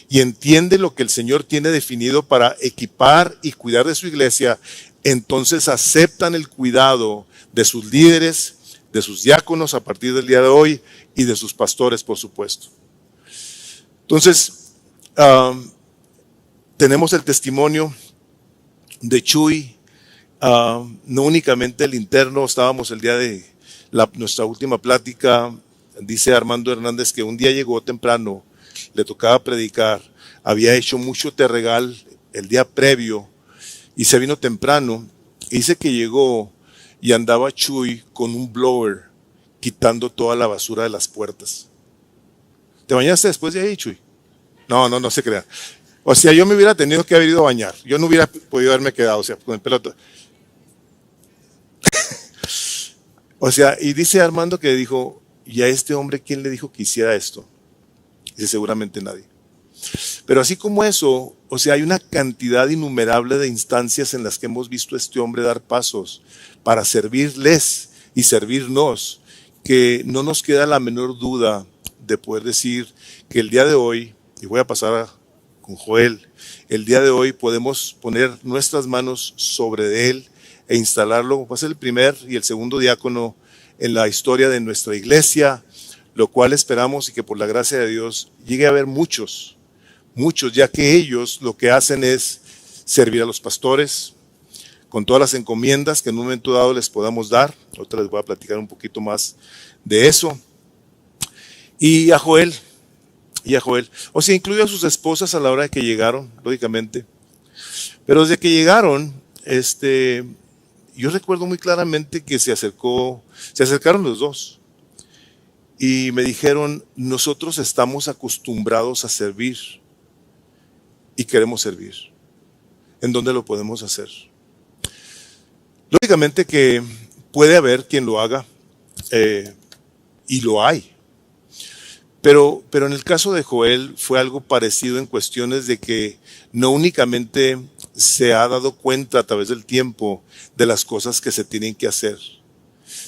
y entiende lo que el Señor tiene definido para equipar y cuidar de su iglesia, entonces aceptan el cuidado de sus líderes, de sus diáconos a partir del día de hoy y de sus pastores, por supuesto. Entonces, tenemos el testimonio de Chuy, no únicamente el interno. Estábamos el día de nuestra última plática, dice Armando Hernández que un día llegó temprano, le tocaba predicar, había hecho mucho terregal el día previo, y se vino temprano, y dice que llegó y andaba Chuy con un blower quitando toda la basura de las puertas. ¿Te bañaste después de ahí, Chuy? No se crea. O sea, yo me hubiera tenido que haber ido a bañar. Yo no hubiera podido haberme quedado, o sea, con el pelo. O sea, y dice Armando que dijo, ¿y a este hombre quién le dijo que hiciera esto? Dice, seguramente nadie. Pero así como eso, o sea, hay una cantidad innumerable de instancias en las que hemos visto a este hombre dar pasos para servirles y servirnos, que no nos queda la menor duda de poder decir que el día de hoy, y voy a pasar con Joel, el día de hoy podemos poner nuestras manos sobre él e instalarlo, va a ser el primer y el segundo diácono en la historia de nuestra iglesia, lo cual esperamos y que por la gracia de Dios llegue a haber muchos, ya que ellos lo que hacen es servir a los pastores con todas las encomiendas que en un momento dado les podamos dar. Ahorita les voy a platicar un poquito más de eso. Y a Joel, y a Joel. O sea, incluye a sus esposas a la hora de que llegaron, lógicamente. Pero desde que llegaron, yo recuerdo muy claramente que se acercaron los dos. Y me dijeron, nosotros estamos acostumbrados a servir y queremos servir. ¿En dónde lo podemos hacer? Lógicamente que puede haber quien lo haga, y lo hay. Pero en el caso de Joel fue algo parecido en cuestiones de que no únicamente se ha dado cuenta a través del tiempo de las cosas que se tienen que hacer,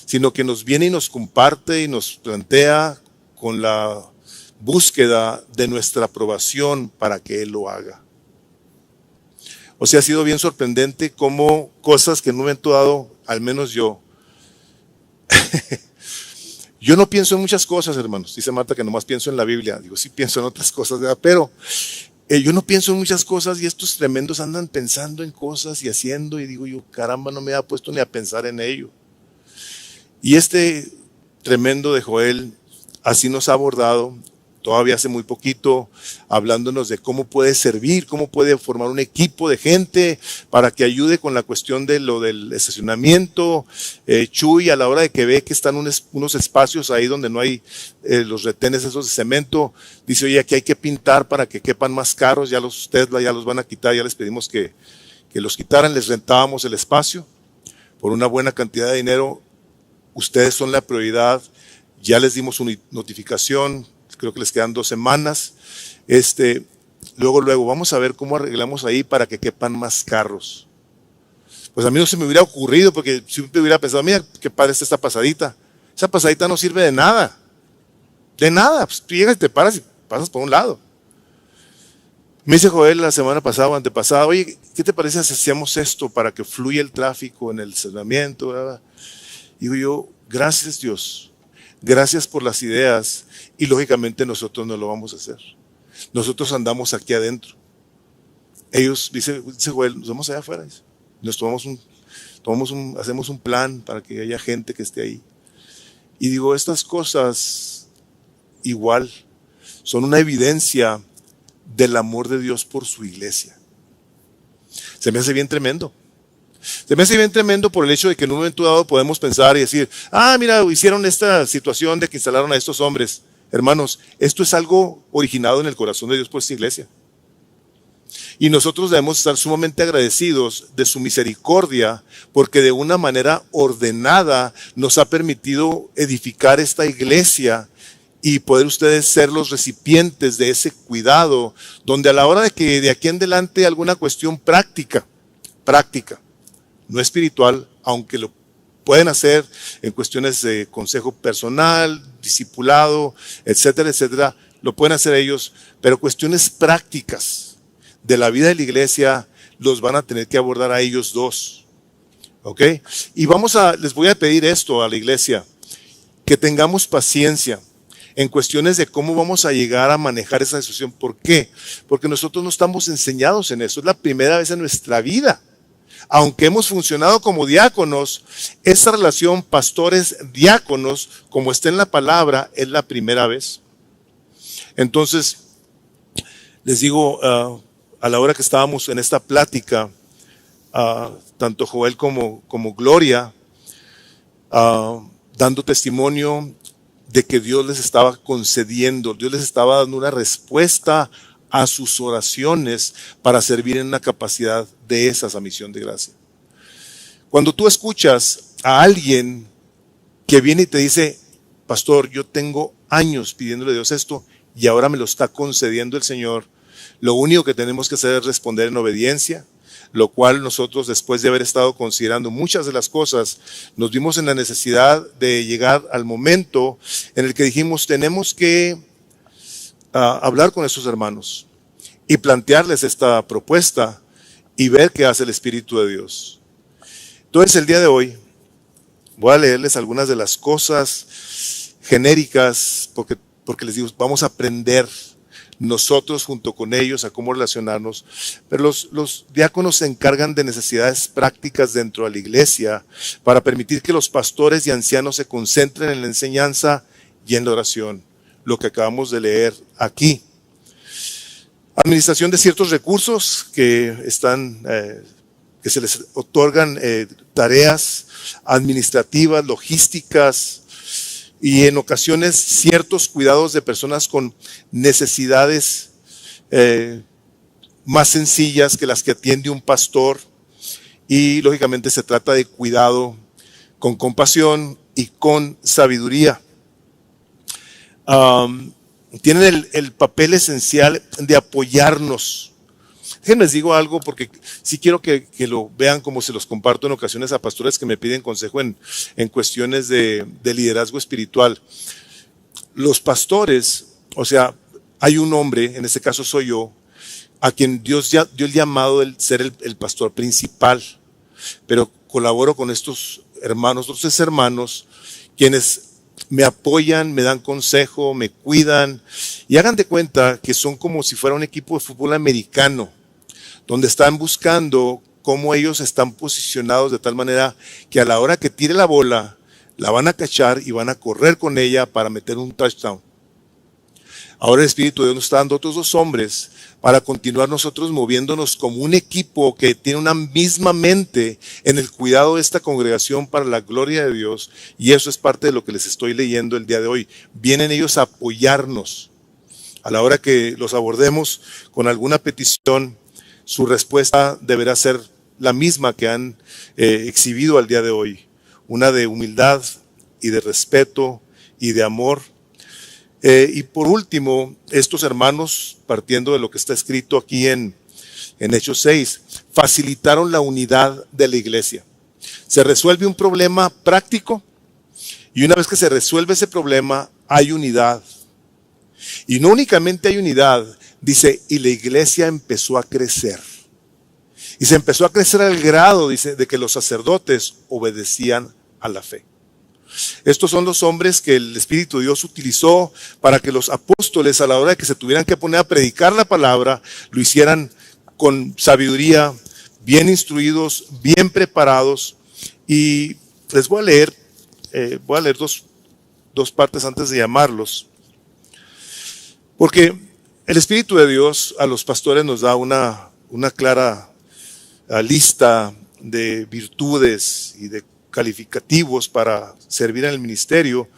sino que nos viene y nos comparte y nos plantea con la búsqueda de nuestra aprobación para que Él lo haga. O sea, ha sido bien sorprendente cómo cosas que en un momento dado, al menos yo no pienso en muchas cosas, hermanos. Dice Marta que nomás pienso en la Biblia. Digo, sí pienso en otras cosas, ¿verdad? Pero yo no pienso en muchas cosas y estos tremendos andan pensando en cosas y haciendo, y digo yo, caramba, no me había puesto ni a pensar en ello. Y este tremendo de Joel así nos ha abordado todavía hace muy poquito, hablándonos de cómo puede servir, cómo puede formar un equipo de gente para que ayude con la cuestión de lo del estacionamiento. Chuy, a la hora de que ve que están unos espacios ahí donde no hay los retenes esos de cemento, dice, oye, aquí hay que pintar para que quepan más carros, ya los Tesla ya los van a quitar, ya les pedimos que los quitaran, les rentábamos el espacio por una buena cantidad de dinero. Ustedes son la prioridad, ya les dimos una notificación, creo que les quedan 2 semanas. Luego, vamos a ver cómo arreglamos ahí para que quepan más carros. Pues a mí no se me hubiera ocurrido, porque siempre hubiera pensado, mira, qué padre está esta pasadita. Esa pasadita no sirve de nada. De nada, pues tú llegas y te paras y pasas por un lado. Me dice Joel la semana pasada o antepasada, oye, ¿qué te parece si hacíamos esto para que fluya el tráfico en el estacionamiento, ¿verdad? Digo yo, gracias Dios, gracias por las ideas, y lógicamente nosotros no lo vamos a hacer. Nosotros andamos aquí adentro. Ellos, dice Joel, nos vamos allá afuera. Nos hacemos un plan para que haya gente que esté ahí. Y digo, estas cosas igual son una evidencia del amor de Dios por su iglesia. Se me hace bien tremendo. Se me hace bien tremendo por el hecho de que en un momento dado podemos pensar y decir, mira, hicieron esta situación de que instalaron a estos hombres. Hermanos, esto es algo originado en el corazón de Dios por esta iglesia. Y nosotros debemos estar sumamente agradecidos de su misericordia, porque de una manera ordenada nos ha permitido edificar esta iglesia y poder ustedes ser los recipientes de ese cuidado, donde a la hora de que de aquí en adelante alguna cuestión práctica, no espiritual, aunque lo pueden hacer en cuestiones de consejo personal, discipulado, etcétera, etcétera, lo pueden hacer ellos, pero cuestiones prácticas de la vida de la iglesia los van a tener que abordar a ellos dos. ¿Ok? Y les voy a pedir esto a la iglesia, que tengamos paciencia en cuestiones de cómo vamos a llegar a manejar esa situación. ¿Por qué? Porque nosotros no estamos enseñados en eso. Es la primera vez en nuestra vida. Aunque hemos funcionado como diáconos, esa relación pastores-diáconos, como está en la palabra, es la primera vez. Entonces, les digo, a la hora que estábamos en esta plática, tanto Joel como Gloria, dando testimonio de que Dios les estaba concediendo, Dios les estaba dando una respuesta a sus oraciones para servir en una capacidad de esas a misión de gracia. Cuando tú escuchas a alguien que viene y te dice, pastor, yo tengo años pidiéndole a Dios esto y ahora me lo está concediendo el Señor, lo único que tenemos que hacer es responder en obediencia, lo cual nosotros, después de haber estado considerando muchas de las cosas, nos vimos en la necesidad de llegar al momento en el que dijimos, tenemos que hablar con estos hermanos y plantearles esta propuesta y ver qué hace el Espíritu de Dios. Entonces, el día de hoy voy a leerles algunas de las cosas genéricas, porque les digo, vamos a aprender nosotros junto con ellos a cómo relacionarnos, pero los diáconos se encargan de necesidades prácticas dentro de la iglesia para permitir que los pastores y ancianos se concentren en la enseñanza y en la oración. lo que acabamos de leer aquí. Administración de ciertos recursos que que se les otorgan tareas administrativas, logísticas y en ocasiones ciertos cuidados de personas con necesidades más sencillas que las que atiende un pastor, y lógicamente se trata de cuidado con compasión y con sabiduría. Tienen el papel esencial de apoyarnos. Déjenme les digo algo porque sí quiero que lo vean como se los comparto en ocasiones a pastores que me piden consejo en cuestiones de liderazgo espiritual. Los pastores, o sea, hay un hombre, en este caso soy yo, a quien Dios ya dio el llamado de ser el pastor principal, pero colaboro con estos hermanos, otros 3 hermanos, quienes me apoyan, me dan consejo, me cuidan, y hagan de cuenta que son como si fuera un equipo de fútbol americano, donde están buscando cómo ellos están posicionados de tal manera que a la hora que tire la bola, la van a cachar y van a correr con ella para meter un touchdown. Ahora el Espíritu de Dios nos está dando otros 2 hombres para continuar nosotros moviéndonos como un equipo que tiene una misma mente en el cuidado de esta congregación para la gloria de Dios, y eso es parte de lo que les estoy leyendo el día de hoy. Vienen ellos a apoyarnos. A la hora que los abordemos con alguna petición, su respuesta deberá ser la misma que han exhibido al día de hoy, una de humildad y de respeto y de amor. Y por último, estos hermanos, partiendo de lo que está escrito aquí en Hechos 6, facilitaron la unidad de la iglesia. Se resuelve un problema práctico y una vez que se resuelve ese problema, hay unidad. Y no únicamente hay unidad, dice, y la iglesia empezó a crecer. Y se empezó a crecer al grado, dice, de que los sacerdotes obedecían a la fe. Estos son los hombres que el Espíritu de Dios utilizó para que los apóstoles, a la hora de que se tuvieran que poner a predicar la palabra, lo hicieran con sabiduría, bien instruidos, bien preparados. Y les voy a leer dos partes antes de llamarlos, porque el Espíritu de Dios a los pastores nos da una clara lista de virtudes y de calificativos para servir en el ministerio,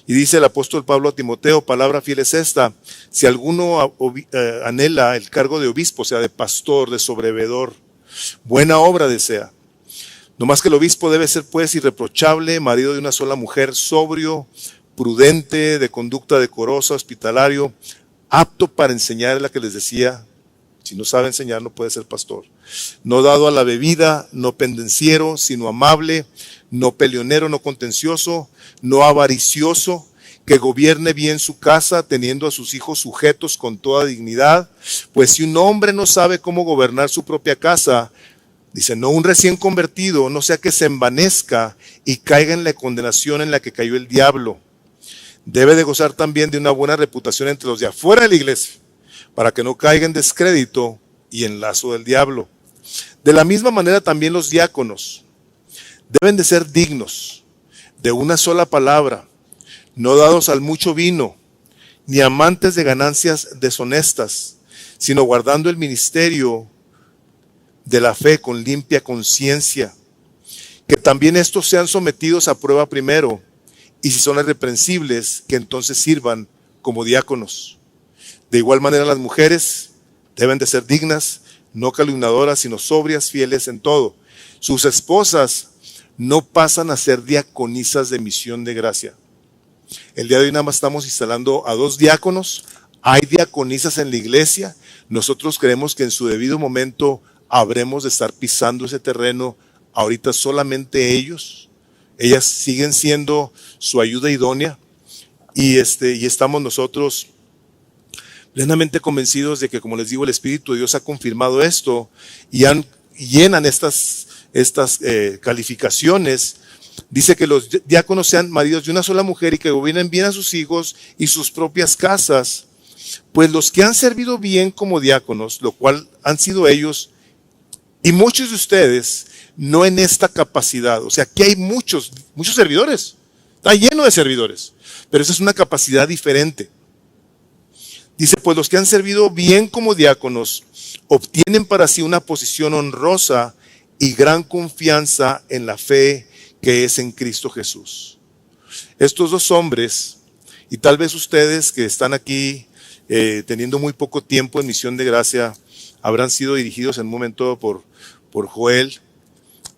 y dice el apóstol Pablo a Timoteo: palabra fiel es esta, si alguno anhela el cargo de obispo, o sea, de pastor, de sobreveedor, buena obra desea. No más que el obispo debe ser pues irreprochable, marido de una sola mujer, sobrio, prudente, de conducta decorosa, hospitalario, apto para enseñar, es la que les decía. Si no sabe enseñar, no puede ser pastor. No dado a la bebida, no pendenciero, sino amable, no peleonero, no contencioso, no avaricioso, que gobierne bien su casa, teniendo a sus hijos sujetos con toda dignidad. Pues si un hombre no sabe cómo gobernar su propia casa, dice, no un recién convertido, no sea que se envanezca y caiga en la condenación en la que cayó el diablo. Debe de gozar también de una buena reputación entre los de afuera de la iglesia, para que no caiga en descrédito y en lazo del diablo. De la misma manera también los diáconos deben de ser dignos de una sola palabra, no dados al mucho vino, ni amantes de ganancias deshonestas, sino guardando el ministerio de la fe con limpia conciencia. Que también estos sean sometidos a prueba primero, y si son irreprensibles, que entonces sirvan como diáconos. De igual manera las mujeres deben de ser dignas, no calumniadoras, sino sobrias, fieles en todo. Sus esposas no pasan a ser diaconisas de misión de gracia. El día de hoy nada más estamos instalando a 2 diáconos. Hay diaconisas en la iglesia. Nosotros creemos que en su debido momento habremos de estar pisando ese terreno. Ahorita solamente ellas siguen siendo su ayuda idónea, y estamos nosotros plenamente convencidos de que, como les digo, el Espíritu de Dios ha confirmado esto y llenan estas calificaciones. Dice que los diáconos sean maridos de una sola mujer y que gobiernen bien a sus hijos y sus propias casas. Pues los que han servido bien como diáconos, lo cual han sido ellos y muchos de ustedes, no en esta capacidad. O sea, aquí hay muchos servidores. Está lleno de servidores. Pero esa es una capacidad diferente. Dice, pues los que han servido bien como diáconos obtienen para sí una posición honrosa y gran confianza en la fe que es en Cristo Jesús. Estos dos hombres, y tal vez ustedes que están aquí teniendo muy poco tiempo en Misión de Gracia, habrán sido dirigidos en un momento por Joel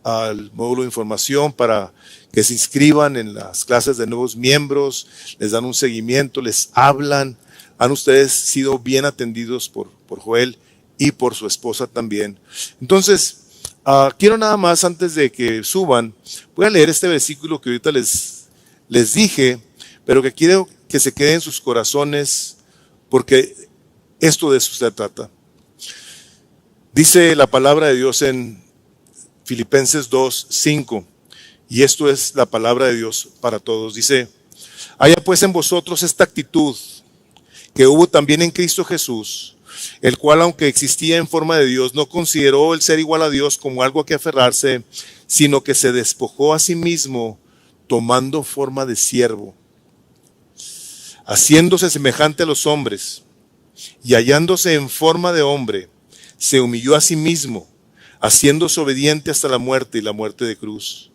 al módulo de información para que se inscriban en las clases de nuevos miembros, les dan un seguimiento, les hablan. Han ustedes sido bien atendidos por Joel y por su esposa también. Entonces, quiero nada más, antes de que suban, voy a leer este versículo que ahorita les dije, pero que quiero que se quede en sus corazones, porque esto de eso se trata. Dice la palabra de Dios en Filipenses 2:5, y esto es la palabra de Dios para todos. Dice, haya pues en vosotros esta actitud que hubo también en Cristo Jesús, el cual, aunque existía en forma de Dios, no consideró el ser igual a Dios como algo a que aferrarse, sino que se despojó a sí mismo, tomando forma de siervo, haciéndose semejante a los hombres, y hallándose en forma de hombre, se humilló a sí mismo, haciéndose obediente hasta la muerte y la muerte de cruz.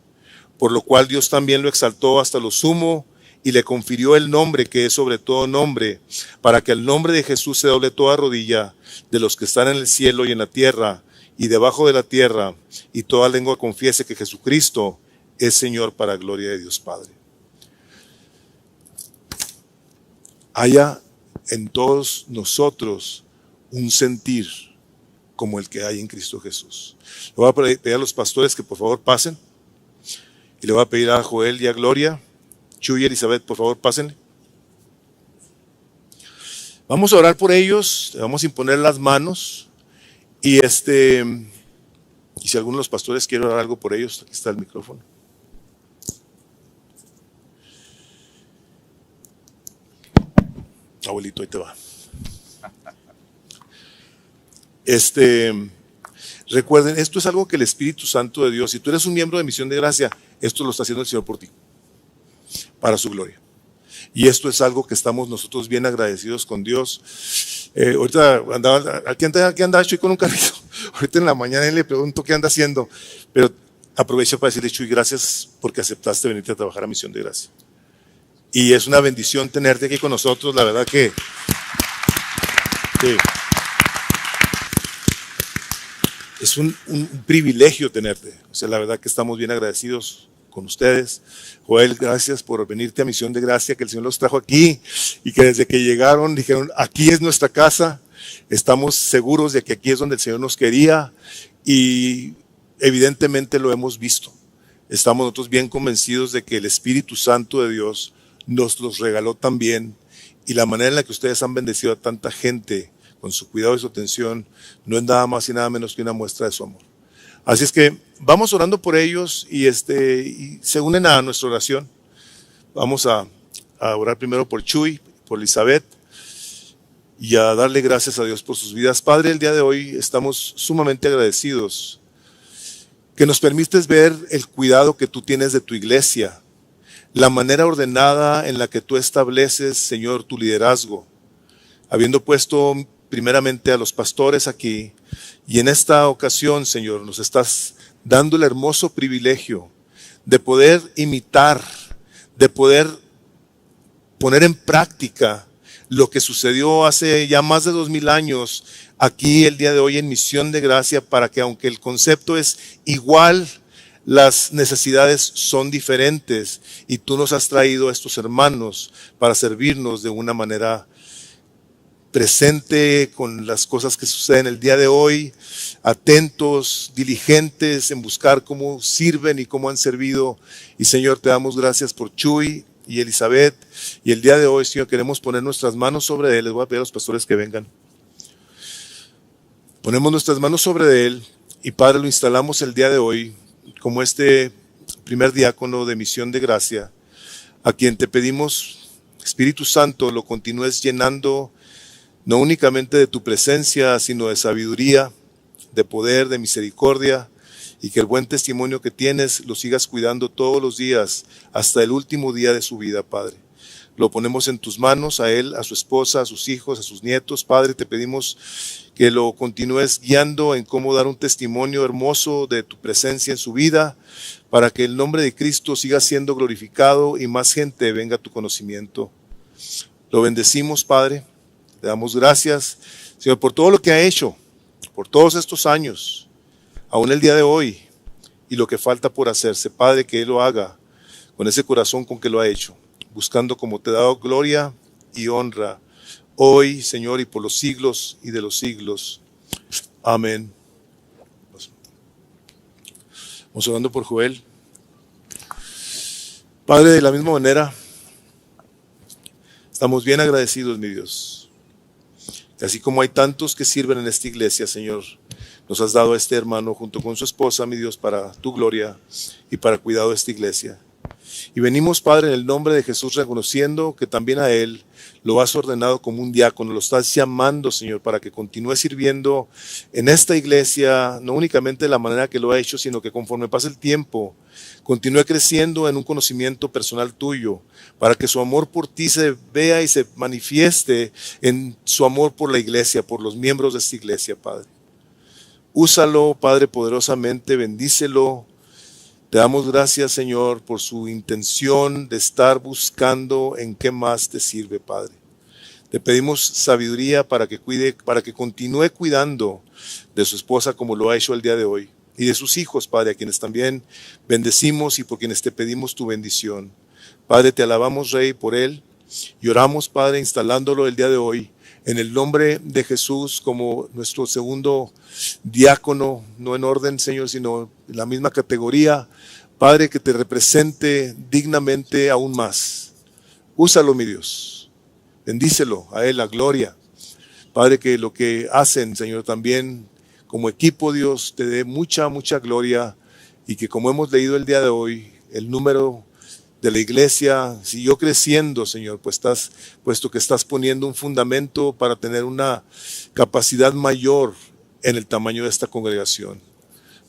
Por lo cual Dios también lo exaltó hasta lo sumo y le confirió el nombre que es sobre todo nombre, para que el nombre de Jesús se doble toda rodilla de los que están en el cielo y en la tierra y debajo de la tierra, y toda lengua confiese que Jesucristo es Señor, para gloria de Dios Padre. Haya en todos nosotros un sentir como el que hay en Cristo Jesús. Le voy a pedir a los pastores que por favor pasen, y le voy a pedir a Joel y a Gloria, Chuy y Elizabeth, por favor pásenle. Vamos a orar por ellos, le vamos a imponer las manos, y si alguno de los pastores quiere orar algo por ellos, aquí está el micrófono. Abuelito, ahí te va. Recuerden, esto es algo que el Espíritu Santo de Dios, si tú eres un miembro de Misión de Gracia, esto lo está haciendo el Señor por ti, para su gloria. Y esto es algo que estamos nosotros bien agradecidos con Dios. Ahorita aquí anda Chuy con un carrito. Ahorita en la mañana le pregunto qué anda haciendo, pero aprovecho para decirle, Chuy, gracias porque aceptaste venirte a trabajar a Misión de Gracia. Y es una bendición tenerte aquí con nosotros, la verdad que es un privilegio tenerte. O sea, la verdad que estamos bien agradecidos con ustedes. Joel, gracias por venirte a Misión de Gracia, que el Señor los trajo aquí y que desde que llegaron dijeron, aquí es nuestra casa, estamos seguros de que aquí es donde el Señor nos quería, y evidentemente lo hemos visto. Estamos nosotros bien convencidos de que el Espíritu Santo de Dios nos los regaló también, y la manera en la que ustedes han bendecido a tanta gente con su cuidado y su atención no es nada más y nada menos que una muestra de su amor. Así es que vamos orando por ellos y se unen a nuestra oración. Vamos a orar primero por Chuy, por Elizabeth, y a darle gracias a Dios por sus vidas. Padre, el día de hoy estamos sumamente agradecidos que nos permites ver el cuidado que tú tienes de tu iglesia, la manera ordenada en la que tú estableces, Señor, tu liderazgo, habiendo puesto primeramente a los pastores aquí, y en esta ocasión, Señor, nos estás dando el hermoso privilegio de poder imitar, de poder poner en práctica lo que sucedió hace ya más de 2000 años aquí el día de hoy en Misión de Gracia, para que aunque el concepto es igual, las necesidades son diferentes, y tú nos has traído a estos hermanos para servirnos de una manera presente con las cosas que suceden el día de hoy, atentos, diligentes en buscar cómo sirven y cómo han servido. Y Señor, te damos gracias por Chuy y Elizabeth, y el día de hoy, Señor, queremos poner nuestras manos sobre él. Les voy a pedir a los pastores que vengan. Ponemos nuestras manos sobre él, y Padre, lo instalamos el día de hoy como este primer diácono de Misión de Gracia, a quien te pedimos, Espíritu Santo, lo continúes llenando no únicamente de tu presencia, sino de sabiduría, de poder, de misericordia, y que el buen testimonio que tienes lo sigas cuidando todos los días hasta el último día de su vida, Padre. Lo ponemos en tus manos, a él, a su esposa, a sus hijos, a sus nietos. Padre, te pedimos que lo continúes guiando en cómo dar un testimonio hermoso de tu presencia en su vida, para que el nombre de Cristo siga siendo glorificado y más gente venga a tu conocimiento. Lo bendecimos, Padre. Te damos gracias, Señor, por todo lo que ha hecho, por todos estos años, aún el día de hoy, y lo que falta por hacerse. Padre, que Él lo haga con ese corazón con que lo ha hecho, buscando como te he dado gloria y honra, hoy, Señor, y por los siglos y de los siglos. Amén. Vamos orando por Joel. Padre, de la misma manera, estamos bien agradecidos, mi Dios. Así como hay tantos que sirven en esta iglesia, Señor, nos has dado a este hermano junto con su esposa, mi Dios, para tu gloria y para el cuidado de esta iglesia. Y venimos, Padre, en el nombre de Jesús, reconociendo que también a él lo has ordenado como un diácono, lo estás llamando, Señor, para que continúe sirviendo en esta iglesia, no únicamente de la manera que lo ha hecho, sino que conforme pase el tiempo, continúe creciendo en un conocimiento personal tuyo, para que su amor por ti se vea y se manifieste en su amor por la iglesia, por los miembros de esta iglesia, Padre. Úsalo, Padre, poderosamente, bendícelo. Te damos gracias, Señor, por su intención de estar buscando en qué más te sirve, Padre. Te pedimos sabiduría para que continúe cuidando de su esposa como lo ha hecho el día de hoy, y de sus hijos, Padre, a quienes también bendecimos y por quienes te pedimos tu bendición. Padre, te alabamos, Rey, por él, y oramos, Padre, instalándolo el día de hoy en el nombre de Jesús como nuestro segundo diácono, no en orden, Señor, sino en la misma categoría. Padre, que te represente dignamente aún más. Úsalo, mi Dios. Bendícelo a él, la gloria. Padre, que lo que hacen, Señor, también como equipo, Dios, te dé mucha, mucha gloria, y que, como hemos leído el día de hoy, el número de la iglesia siguió creciendo, Señor, puesto que estás poniendo un fundamento para tener una capacidad mayor en el tamaño de esta congregación.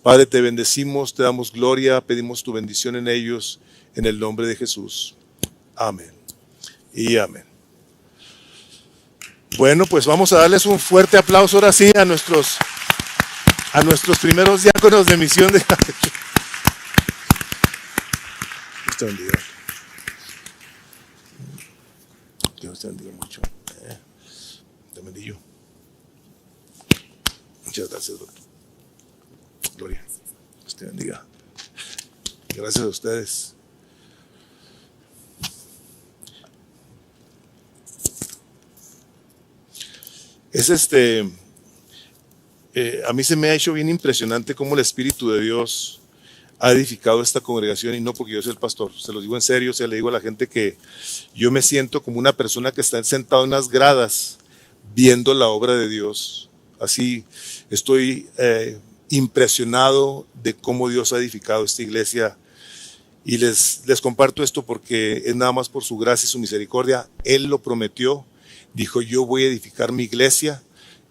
Padre, te bendecimos, te damos gloria, pedimos tu bendición en ellos, en el nombre de Jesús. Amén y amén. Bueno, pues vamos a darles un fuerte aplauso ahora sí a nuestros primeros diáconos de misión de... Dios te bendiga. Dios te bendiga mucho. Te bendigo. Muchas gracias, doctor. Gloria. Dios te bendiga. Gracias a ustedes. A mí se me ha hecho bien impresionante cómo el Espíritu de Dios ha edificado esta congregación, y no porque yo sea el pastor, se lo digo en serio, le digo a la gente que yo me siento como una persona que está sentada en unas gradas viendo la obra de Dios. Así estoy impresionado de cómo Dios ha edificado esta iglesia, y les comparto esto porque es nada más por su gracia y su misericordia. Él lo prometió, dijo: yo voy a edificar mi iglesia,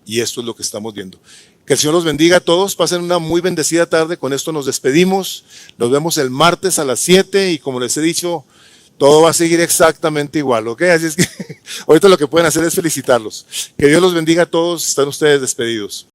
y esto es lo que estamos viendo. Que el Señor los bendiga a todos, pasen una muy bendecida tarde. Con esto nos despedimos, nos vemos el martes a las 7, y como les he dicho, todo va a seguir exactamente igual, ¿ok? Así es que ahorita lo que pueden hacer es felicitarlos. Que Dios los bendiga a todos, están ustedes despedidos.